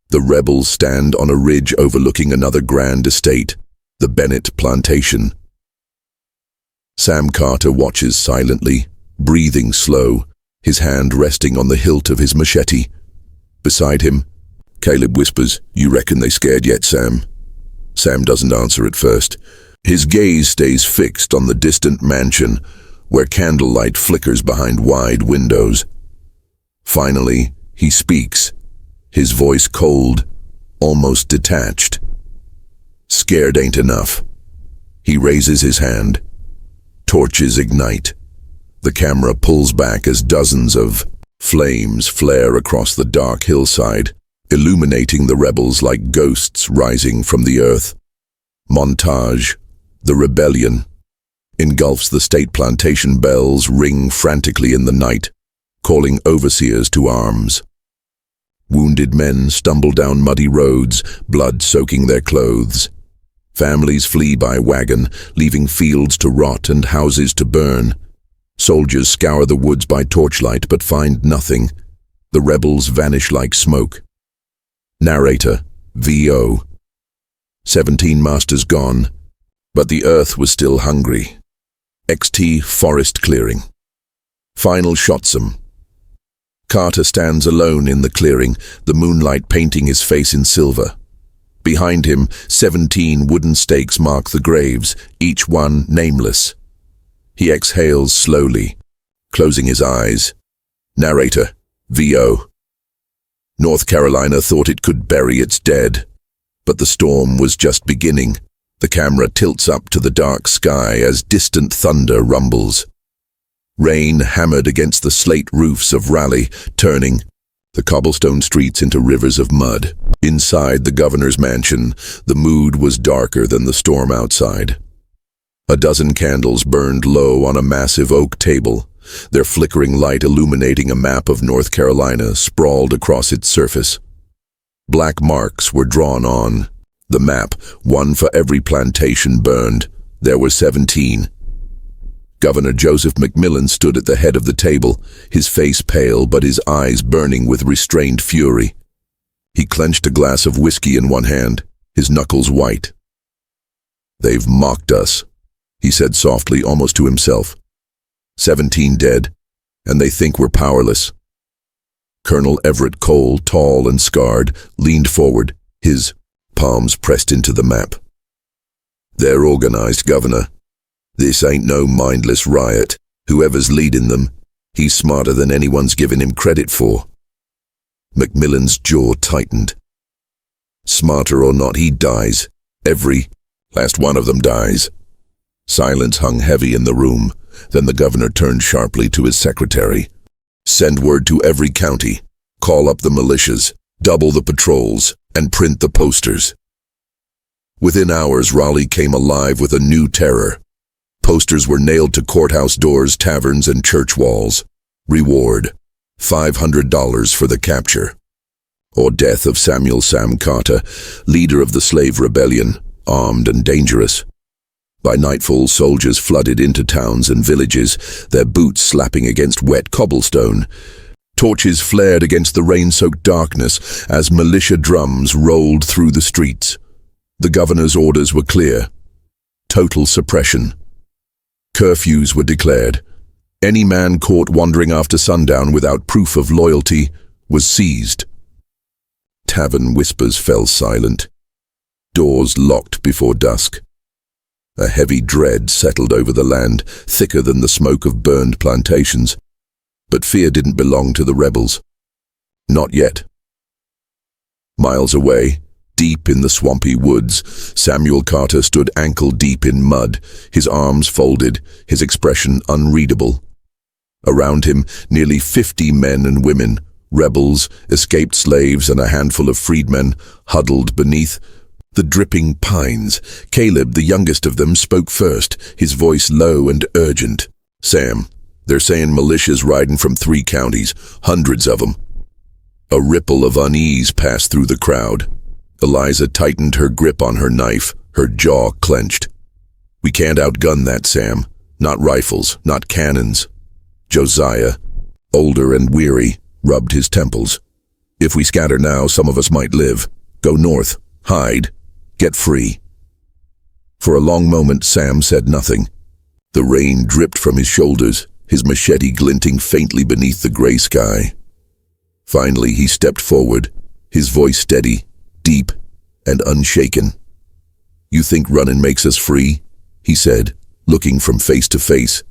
The rebels stand on a ridge overlooking another grand estate, the Bennett plantation. Sam Carter watches silently, breathing slow, his hand resting on the hilt of his machete. Beside him, Caleb whispers, "You reckon they scared yet, Sam?" Sam doesn't answer at first. His gaze stays fixed on the distant mansion, where candlelight flickers behind wide windows. Finally, he speaks, his voice cold, almost detached. "Scared ain't enough." He raises his hand. Torches ignite. The camera pulls back as dozens of flames flare across the dark hillside, illuminating the rebels like ghosts rising from the earth. Montage. The rebellion engulfs the state plantation. Bells ring frantically in the night, calling overseers to arms. Wounded men stumble down muddy roads, blood soaking their clothes. Families flee by wagon, leaving fields to rot and houses to burn. Soldiers scour the woods by torchlight but find nothing. The rebels vanish like smoke. Narrator, VO. 17 masters gone, but the earth was still hungry. Forest clearing. Final shotsum. Carter stands alone in the clearing, the moonlight painting his face in silver. Behind him, 17 wooden stakes mark the graves, each one nameless. He exhales slowly, closing his eyes. Narrator, VO. North Carolina thought it could bury its dead, but the storm was just beginning. The camera tilts up to the dark sky as distant thunder rumbles. Rain hammered against the slate roofs of Raleigh, turning the cobblestone streets into rivers of mud. Inside the governor's mansion, the mood was darker than the storm outside. A dozen candles burned low on a massive oak table, their flickering light illuminating a map of North Carolina sprawled across its surface. Black marks were drawn on the map, one for every plantation burned. There were 17. Governor Joseph McMillan stood at the head of the table, his face pale but his eyes burning with restrained fury. He clenched a glass of whiskey in one hand, his knuckles white. "They've mocked us," he said softly, almost to himself. 17 dead, and they think we're powerless. Colonel Everett Cole, tall and scarred, leaned forward, his palms pressed into the map. "They're organized, Governor. This ain't no mindless riot. Whoever's leading them, he's smarter than anyone's given him credit for." McMillan's jaw tightened. "Smarter or not, he dies. Every last one of them dies." Silence hung heavy in the room. Then the governor turned sharply to his secretary. "Send word to every county. Call up the militias, double the patrols, and print the posters." Within hours, Raleigh came alive with a new terror. Posters were nailed to courthouse doors, taverns, and church walls. Reward, $500 for the capture or death of Samuel Sam Carter, leader of the slave rebellion, armed and dangerous. By nightfall, soldiers flooded into towns and villages, their boots slapping against wet cobblestone. Torches flared against the rain-soaked darkness as militia drums rolled through the streets. The governor's orders were clear. Total suppression. Curfews were declared. Any man caught wandering after sundown without proof of loyalty was seized. Tavern whispers fell silent. Doors locked before dusk. A heavy dread settled over the land, thicker than the smoke of burned plantations. But fear didn't belong to the rebels. Not yet. Miles away, deep in the swampy woods, Samuel Carter stood ankle-deep in mud, his arms folded, his expression unreadable. Around him, nearly 50 men and women, rebels, escaped slaves, and a handful of freedmen, huddled beneath the dripping pines. Caleb, the youngest of them, spoke first, his voice low and urgent. "Sam, they're saying militia's riding from 3 counties, hundreds of them." A ripple of unease passed through the crowd. Eliza tightened her grip on her knife, her jaw clenched. "We can't outgun that, Sam. Not rifles, not cannons." Josiah, older and weary, rubbed his temples. "If we scatter now, some of us might live. Go north, hide, get free." For a long moment, Sam said nothing. The rain dripped from his shoulders, his machete glinting faintly beneath the gray sky. Finally, he stepped forward, his voice steady, deep, and unshaken. "You think running makes us free?" he said, looking from face to face.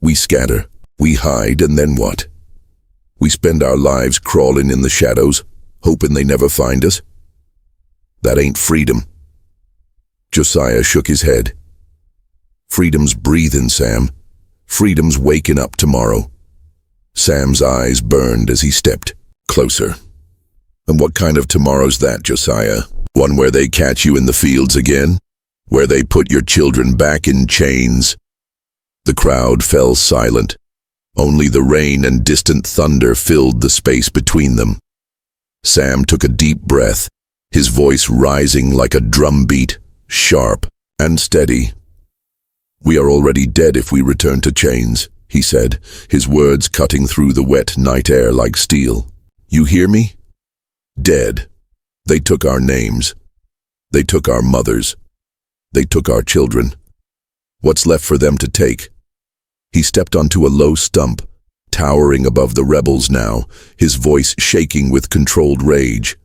"We scatter, we hide, and then what? We spend our lives crawling in the shadows, hoping they never find us? That ain't freedom." Josiah shook his head. "Freedom's breathing, Sam. Freedom's waking up tomorrow." Sam's eyes burned as he stepped closer. "And what kind of tomorrow's that, Josiah? One where they catch you in the fields again? Where they put your children back in chains?" The crowd fell silent. Only the rain and distant thunder filled the space between them. Sam took a deep breath, his voice rising like a drumbeat, sharp and steady. "We are already dead if we return to chains," he said, his words cutting through the wet night air like steel. "You hear me? Dead. They took our names. They took our mothers. They took our children. What's left for them to take?" He stepped onto a low stump, towering above the rebels now, his voice shaking with controlled rage.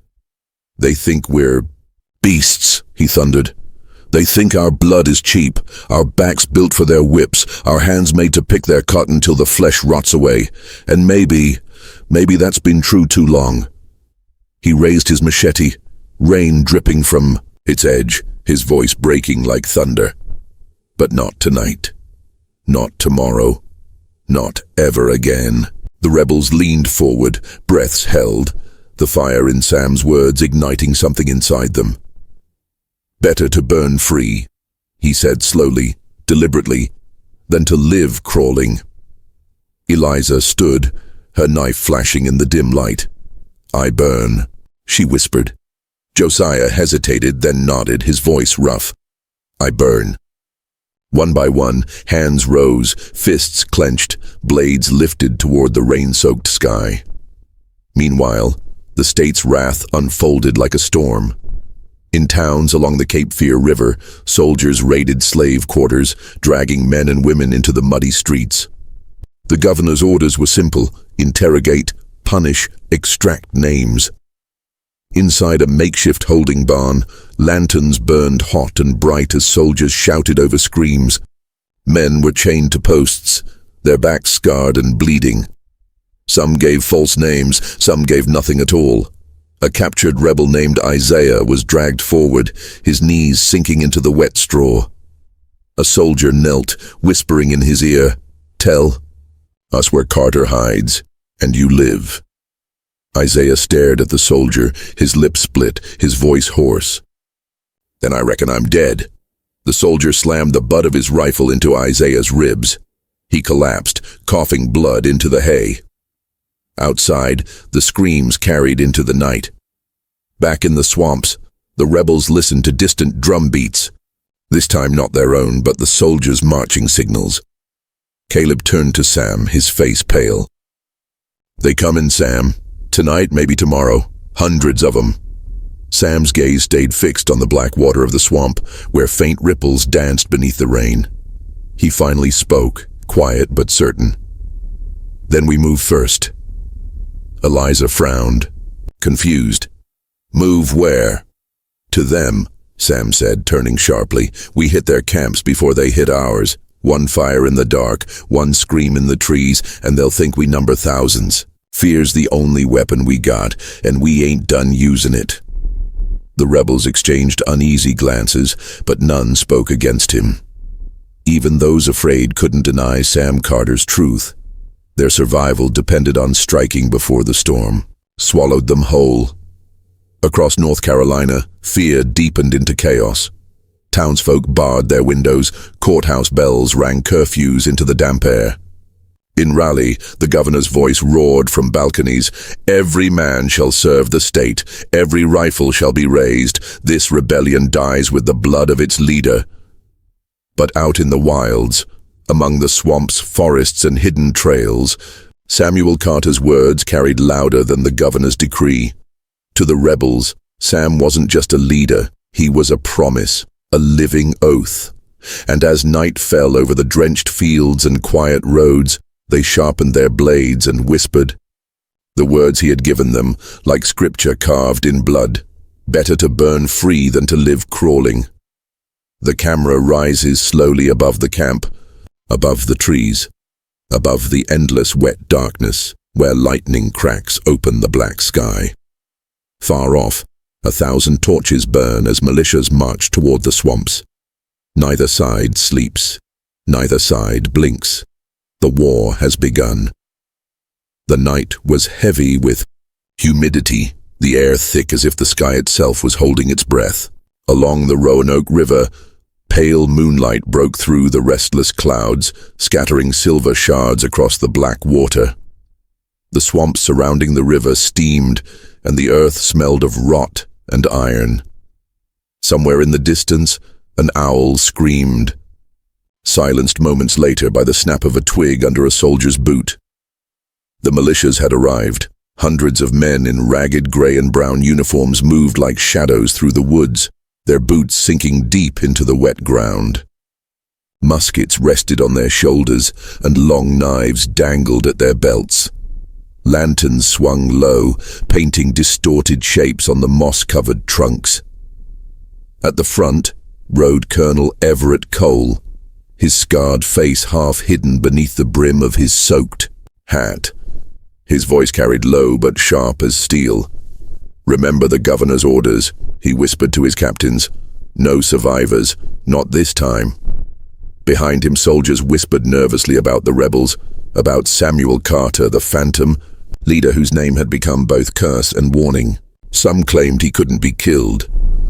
"They think we're beasts," he thundered. "They think our blood is cheap, our backs built for their whips, our hands made to pick their cotton till the flesh rots away. And maybe that's been true too long." He raised his machete, rain dripping from its edge, his voice breaking like thunder. "But not tonight. Not tomorrow. Not ever again." The rebels leaned forward, breaths held, the fire in Sam's words igniting something inside them. "Better to burn free," he said slowly, deliberately, "than to live crawling." Eliza stood, her knife flashing in the dim light. "I burn," she whispered. Josiah hesitated, then nodded, his voice rough. "I burn." One by one, hands rose, fists clenched, blades lifted toward the rain-soaked sky. Meanwhile, the state's wrath unfolded like a storm. In towns along the Cape Fear River, soldiers raided slave quarters, dragging men and women into the muddy streets. The governor's orders were simple: interrogate, punish, extract names. Inside a makeshift holding barn, lanterns burned hot and bright as soldiers shouted over screams. Men were chained to posts, their backs scarred and bleeding. Some gave false names, some gave nothing at all. A captured rebel named Isaiah was dragged forward, his knees sinking into the wet straw. A soldier knelt, whispering in his ear, "Tell us where Carter hides, and you live." Isaiah stared at the soldier, his lips split, his voice hoarse. "Then I reckon I'm dead." The soldier slammed the butt of his rifle into Isaiah's ribs. He collapsed, coughing blood into the hay. Outside, the screams carried into the night. Back in the swamps, the rebels listened to distant drum beats, this time not their own, but the soldiers' marching signals. Caleb turned to Sam, his face pale. "They comin', Sam. Tonight, maybe tomorrow. Hundreds of them." Sam's gaze stayed fixed on the black water of the swamp, where faint ripples danced beneath the rain. He finally spoke, quiet but certain. "Then we move first." Eliza frowned, confused. "Move where?" "To them," Sam said, turning sharply. "We hit their camps before they hit ours. One fire in the dark, one scream in the trees, and they'll think we number thousands. Fear's the only weapon we got, and we ain't done using it." The rebels exchanged uneasy glances, but none spoke against him. Even those afraid couldn't deny Sam Carter's truth. Their survival depended on striking before the storm swallowed them whole. Across North Carolina, fear deepened into chaos. Townsfolk barred their windows, courthouse bells rang curfews into the damp air. In Raleigh, the governor's voice roared from balconies, "Every man shall serve the state, every rifle shall be raised, this rebellion dies with the blood of its leader." But out in the wilds, among the swamps, forests, and hidden trails, Samuel Carter's words carried louder than the governor's decree. To the rebels, Sam wasn't just a leader, he was a promise, a living oath. And as night fell over the drenched fields and quiet roads, they sharpened their blades and whispered the words he had given them, like scripture carved in blood: "Better to burn free than to live crawling." The camera rises slowly above the camp, above the trees, above the endless wet darkness where lightning cracks open the black sky. Far off, 1,000 torches burn as militias march toward the swamps. Neither side sleeps, neither side blinks. The war has begun. The night was heavy with humidity, the air thick as if the sky itself was holding its breath. Along the Roanoke River, pale moonlight broke through the restless clouds, scattering silver shards across the black water. The swamps surrounding the river steamed, and the earth smelled of rot and iron. Somewhere in the distance, an owl screamed, silenced moments later by the snap of a twig under a soldier's boot. The militias had arrived. Hundreds of men in ragged gray and brown uniforms moved like shadows through the woods, their boots sinking deep into the wet ground. Muskets rested on their shoulders, and long knives dangled at their belts. Lanterns swung low, painting distorted shapes on the moss-covered trunks. At the front rode Colonel Everett Cole, his scarred face half hidden beneath the brim of his soaked hat. His voice carried low but sharp as steel. "Remember the governor's orders," he whispered to his captains. "No survivors, not this time." Behind him, soldiers whispered nervously about the rebels, about Samuel Carter, the Phantom, leader whose name had become both curse and warning. Some claimed he couldn't be killed.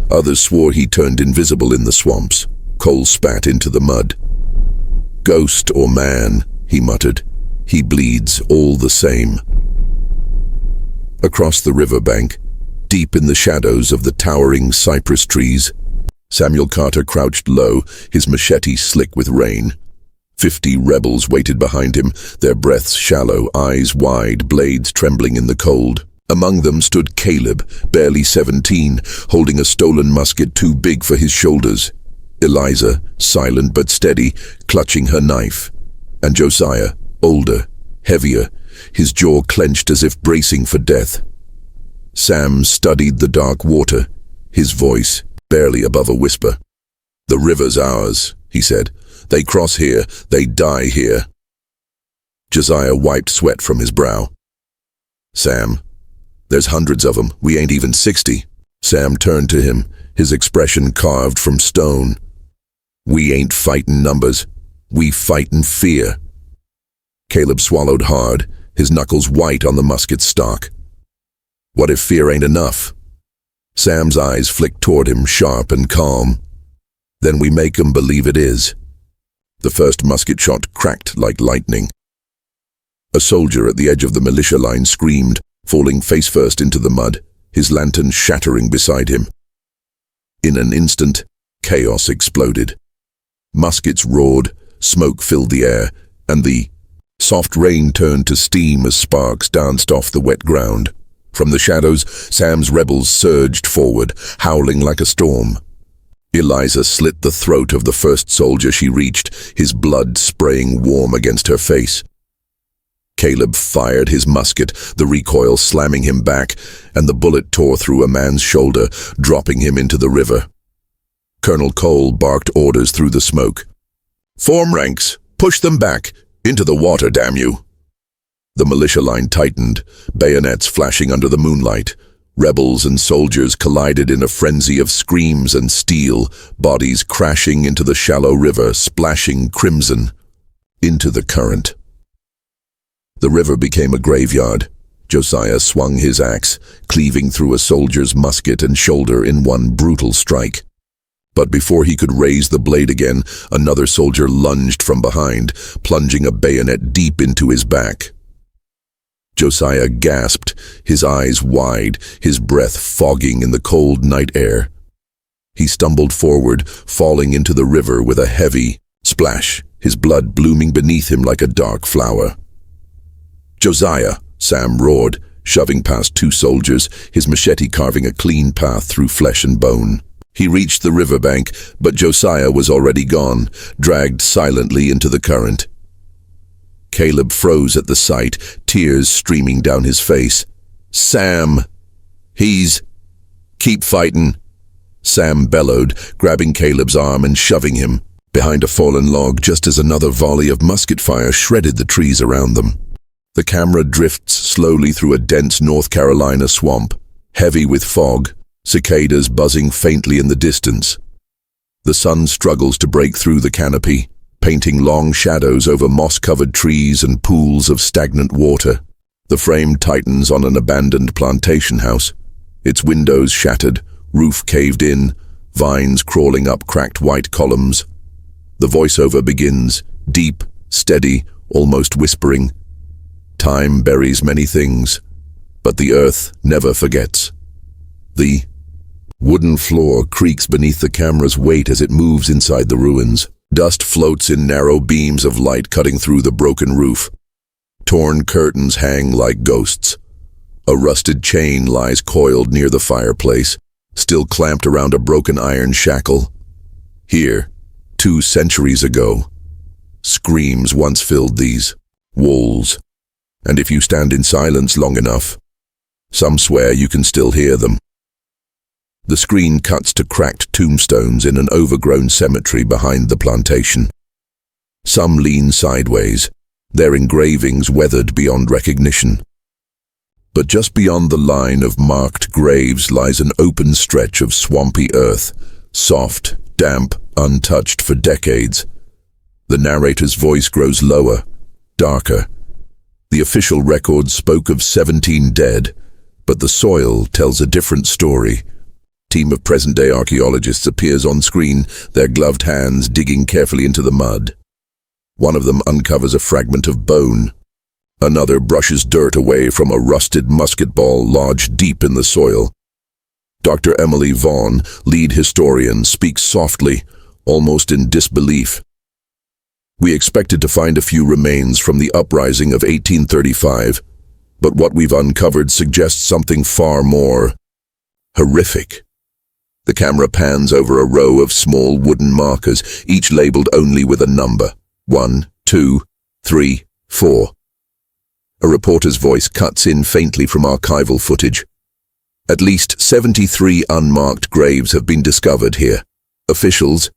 Others swore he turned invisible in the swamps. Cole spat into the mud. "Ghost or man," he muttered, "he bleeds all the same." Across the riverbank, deep in the shadows of the towering cypress trees, Samuel Carter crouched low, his machete slick with rain. 50 rebels waited behind him, their breaths shallow, eyes wide, blades trembling in the cold. Among them stood Caleb, barely 17, holding a stolen musket too big for his shoulders. Eliza, silent but steady, clutching her knife. And Josiah, older, heavier, his jaw clenched as if bracing for death. Sam studied the dark water, his voice barely above a whisper. "The river's ours," he said. "They cross here, they die here." Josiah wiped sweat from his brow. "Sam, there's hundreds of them. We ain't even 60. Sam turned to him, his expression carved from stone. "We ain't fightin' numbers. We fightin' fear." Caleb swallowed hard, his knuckles white on the musket stock. "What if fear ain't enough?" Sam's eyes flicked toward him, sharp and calm. "Then we make 'em believe it is." The first musket shot cracked like lightning. A soldier at the edge of the militia line screamed, falling face first into the mud, his lantern shattering beside him. In an instant, chaos exploded. Muskets roared, smoke filled the air, and the soft rain turned to steam as sparks danced off the wet ground. From the shadows, Sam's rebels surged forward, howling like a storm. Eliza slit the throat of the first soldier she reached, his blood spraying warm against her face. Caleb fired his musket, the recoil slamming him back, and the bullet tore through a man's shoulder, dropping him into the river. Colonel Cole barked orders through the smoke. "Form ranks! Push them back! Into the water, damn you!" The militia line tightened, bayonets flashing under the moonlight. Rebels and soldiers collided in a frenzy of screams and steel, bodies crashing into the shallow river, splashing crimson into the current. The river became a graveyard. Josiah swung his axe, cleaving through a soldier's musket and shoulder in one brutal strike. But before he could raise the blade again, another soldier lunged from behind, plunging a bayonet deep into his back. Josiah gasped, his eyes wide, his breath fogging in the cold night air. He stumbled forward, falling into the river with a heavy splash, his blood blooming beneath him like a dark flower. "Josiah!" Sam roared, shoving past two soldiers, his machete carving a clean path through flesh and bone. He reached the riverbank, but Josiah was already gone, dragged silently into the current. Caleb froze at the sight, tears streaming down his face. "Sam! He's... Keep fighting!" Sam bellowed, grabbing Caleb's arm and shoving him behind a fallen log just as another volley of musket fire shredded the trees around them. The camera drifts slowly through a dense North Carolina swamp, heavy with fog, cicadas buzzing faintly in the distance. The sun struggles to break through the canopy, painting long shadows over moss-covered trees and pools of stagnant water. The frame tightens on an abandoned plantation house, its windows shattered, roof caved in, vines crawling up cracked white columns. The voiceover begins, deep, steady, almost whispering. "Time buries many things, but the earth never forgets." The wooden floor creaks beneath the camera's weight as it moves inside the ruins. Dust floats in narrow beams of light cutting through the broken roof. Torn curtains hang like ghosts. A rusted chain lies coiled near the fireplace, still clamped around a broken iron shackle. Here, 2 centuries ago, screams once filled these walls, and if you stand in silence long enough, some swear you can still hear them. The screen cuts to cracked tombstones in an overgrown cemetery behind the plantation. Some lean sideways, their engravings weathered beyond recognition. But just beyond the line of marked graves lies an open stretch of swampy earth, soft, damp, untouched for decades. The narrator's voice grows lower, darker. The official record spoke of 17 dead, but the soil tells a different story. Team of present-day archaeologists appears on screen, their gloved hands digging carefully into the mud. One of them uncovers a fragment of bone. Another brushes dirt away from a rusted musket ball lodged deep in the soil. Dr. Emily Vaughn, lead historian, speaks softly, almost in disbelief. "We expected to find a few remains from the Uprising of 1835, but what we've uncovered suggests something far more horrific." The camera pans over a row of small wooden markers, each labeled only with a number. 1, 2, 3, 4. A reporter's voice cuts in faintly from archival footage. At least 73 unmarked graves have been discovered here. Officials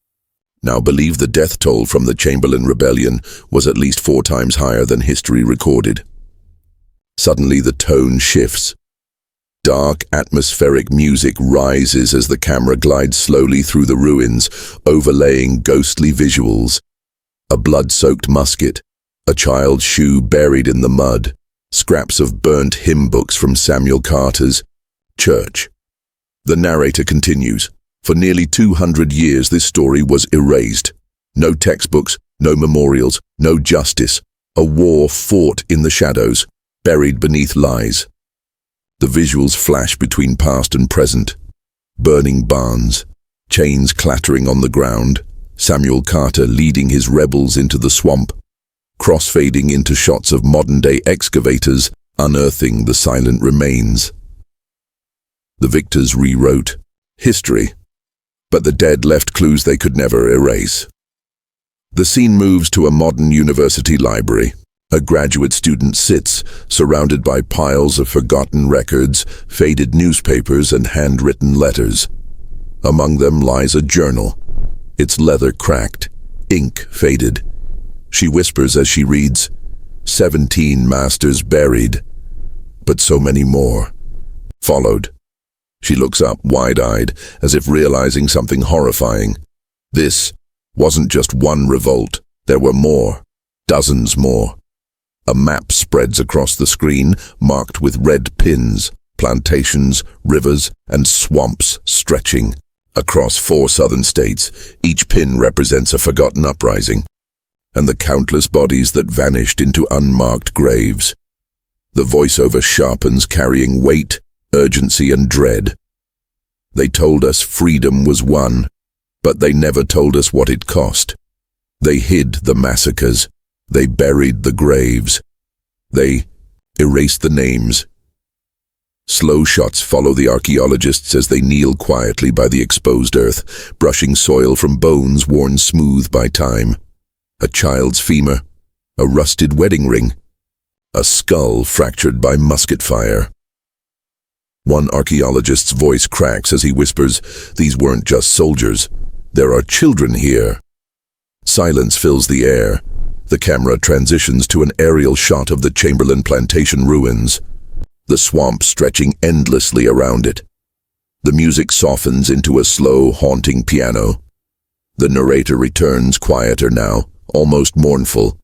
now believe the death toll from the Chamberlain Rebellion was at least 4 times higher than history recorded. Suddenly the tone shifts. Dark, atmospheric music rises as the camera glides slowly through the ruins, overlaying ghostly visuals. A blood-soaked musket, a child's shoe buried in the mud, scraps of burnt hymn books from Samuel Carter's church. The narrator continues. For nearly 200 years this story was erased. No textbooks, no memorials, no justice. A war fought in the shadows, buried beneath lies. The visuals flash between past and present. Burning barns, chains clattering on the ground, Samuel Carter leading his rebels into the swamp, crossfading into shots of modern-day excavators unearthing the silent remains. The victors rewrote history, but the dead left clues they could never erase. The scene moves to a modern university library. A graduate student sits, surrounded by piles of forgotten records, faded newspapers, and handwritten letters. Among them lies a journal, its leather cracked, ink faded. She whispers as she reads, 17 masters buried, but so many more followed. She looks up wide-eyed, as if realizing something horrifying. This wasn't just one revolt. There were more, dozens more. A map spreads across the screen, marked with red pins, plantations, rivers, and swamps stretching across 4 southern states. Each pin represents a forgotten uprising, and the countless bodies that vanished into unmarked graves. The voiceover sharpens, carrying weight, urgency, and dread. They told us freedom was won, but they never told us what it cost. They hid the massacres. They buried the graves. They erased the names. Slow shots follow the archaeologists as they kneel quietly by the exposed earth, brushing soil from bones worn smooth by time. A child's femur, a rusted wedding ring, a skull fractured by musket fire. One archaeologist's voice cracks as he whispers, "These weren't just soldiers. There are children here." Silence fills the air. The camera transitions to an aerial shot of the Chamberlain plantation ruins, the swamp stretching endlessly around it. The music softens into a slow, haunting piano. The narrator returns, quieter now, almost mournful.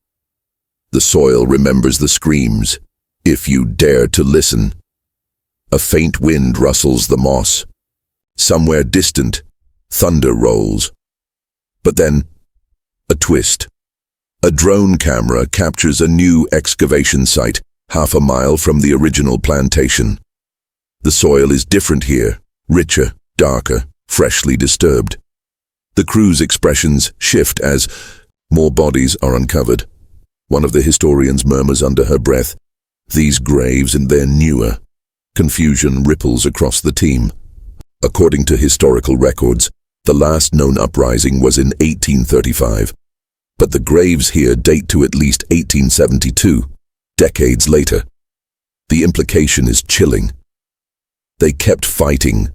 The soil remembers the screams, if you dare to listen. A faint wind rustles the moss. Somewhere distant, thunder rolls. But then, a twist. A drone camera captures a new excavation site, half a mile from the original plantation. The soil is different here, richer, darker, freshly disturbed. The crew's expressions shift as more bodies are uncovered. One of the historians murmurs under her breath, "These graves and they're newer." Confusion ripples across the team. According to historical records, the last known uprising was in 1835, but the graves here date to at least 1872, decades later. The implication is chilling. They kept fighting,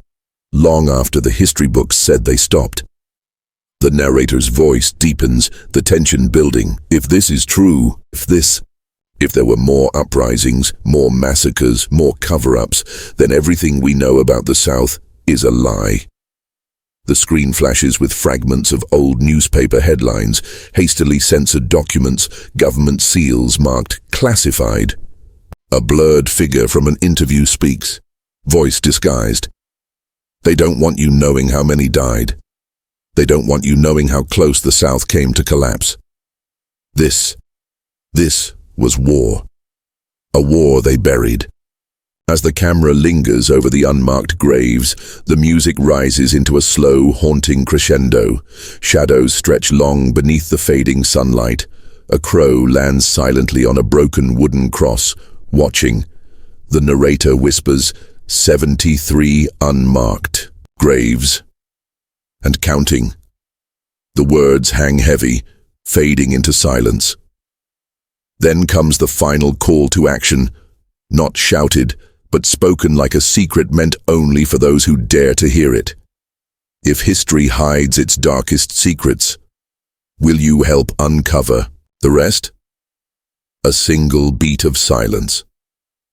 long after the history books said they stopped. The narrator's voice deepens, the tension building. If this is true, if there were more uprisings, more massacres, more cover-ups, then everything we know about the South is a lie. The screen flashes with fragments of old newspaper headlines, hastily censored documents, government seals marked classified. A blurred figure from an interview speaks, voice disguised. They don't want you knowing how many died. They don't want you knowing how close the South came to collapse. This was war. A war they buried. As the camera lingers over the unmarked graves, the music rises into a slow, haunting crescendo. Shadows stretch long beneath the fading sunlight. A crow lands silently on a broken wooden cross, watching. The narrator whispers, 73 unmarked graves. And counting. The words hang heavy, fading into silence. Then comes the final call to action, not shouted, but spoken like a secret meant only for those who dare to hear it. If history hides its darkest secrets, will you help uncover the rest? A single beat of silence.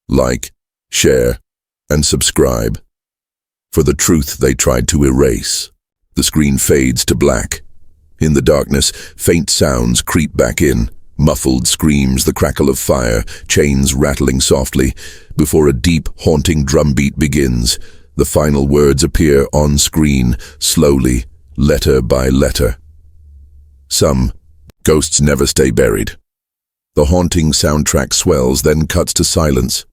Like, share, and subscribe. For the truth they tried to erase. The screen fades to black. In the darkness, faint sounds creep back in. Muffled screams, the crackle of fire, chains rattling softly. Before a deep, haunting drumbeat begins, the final words appear on screen, slowly, letter by letter. Some ghosts never stay buried. The haunting soundtrack swells, then cuts to silence.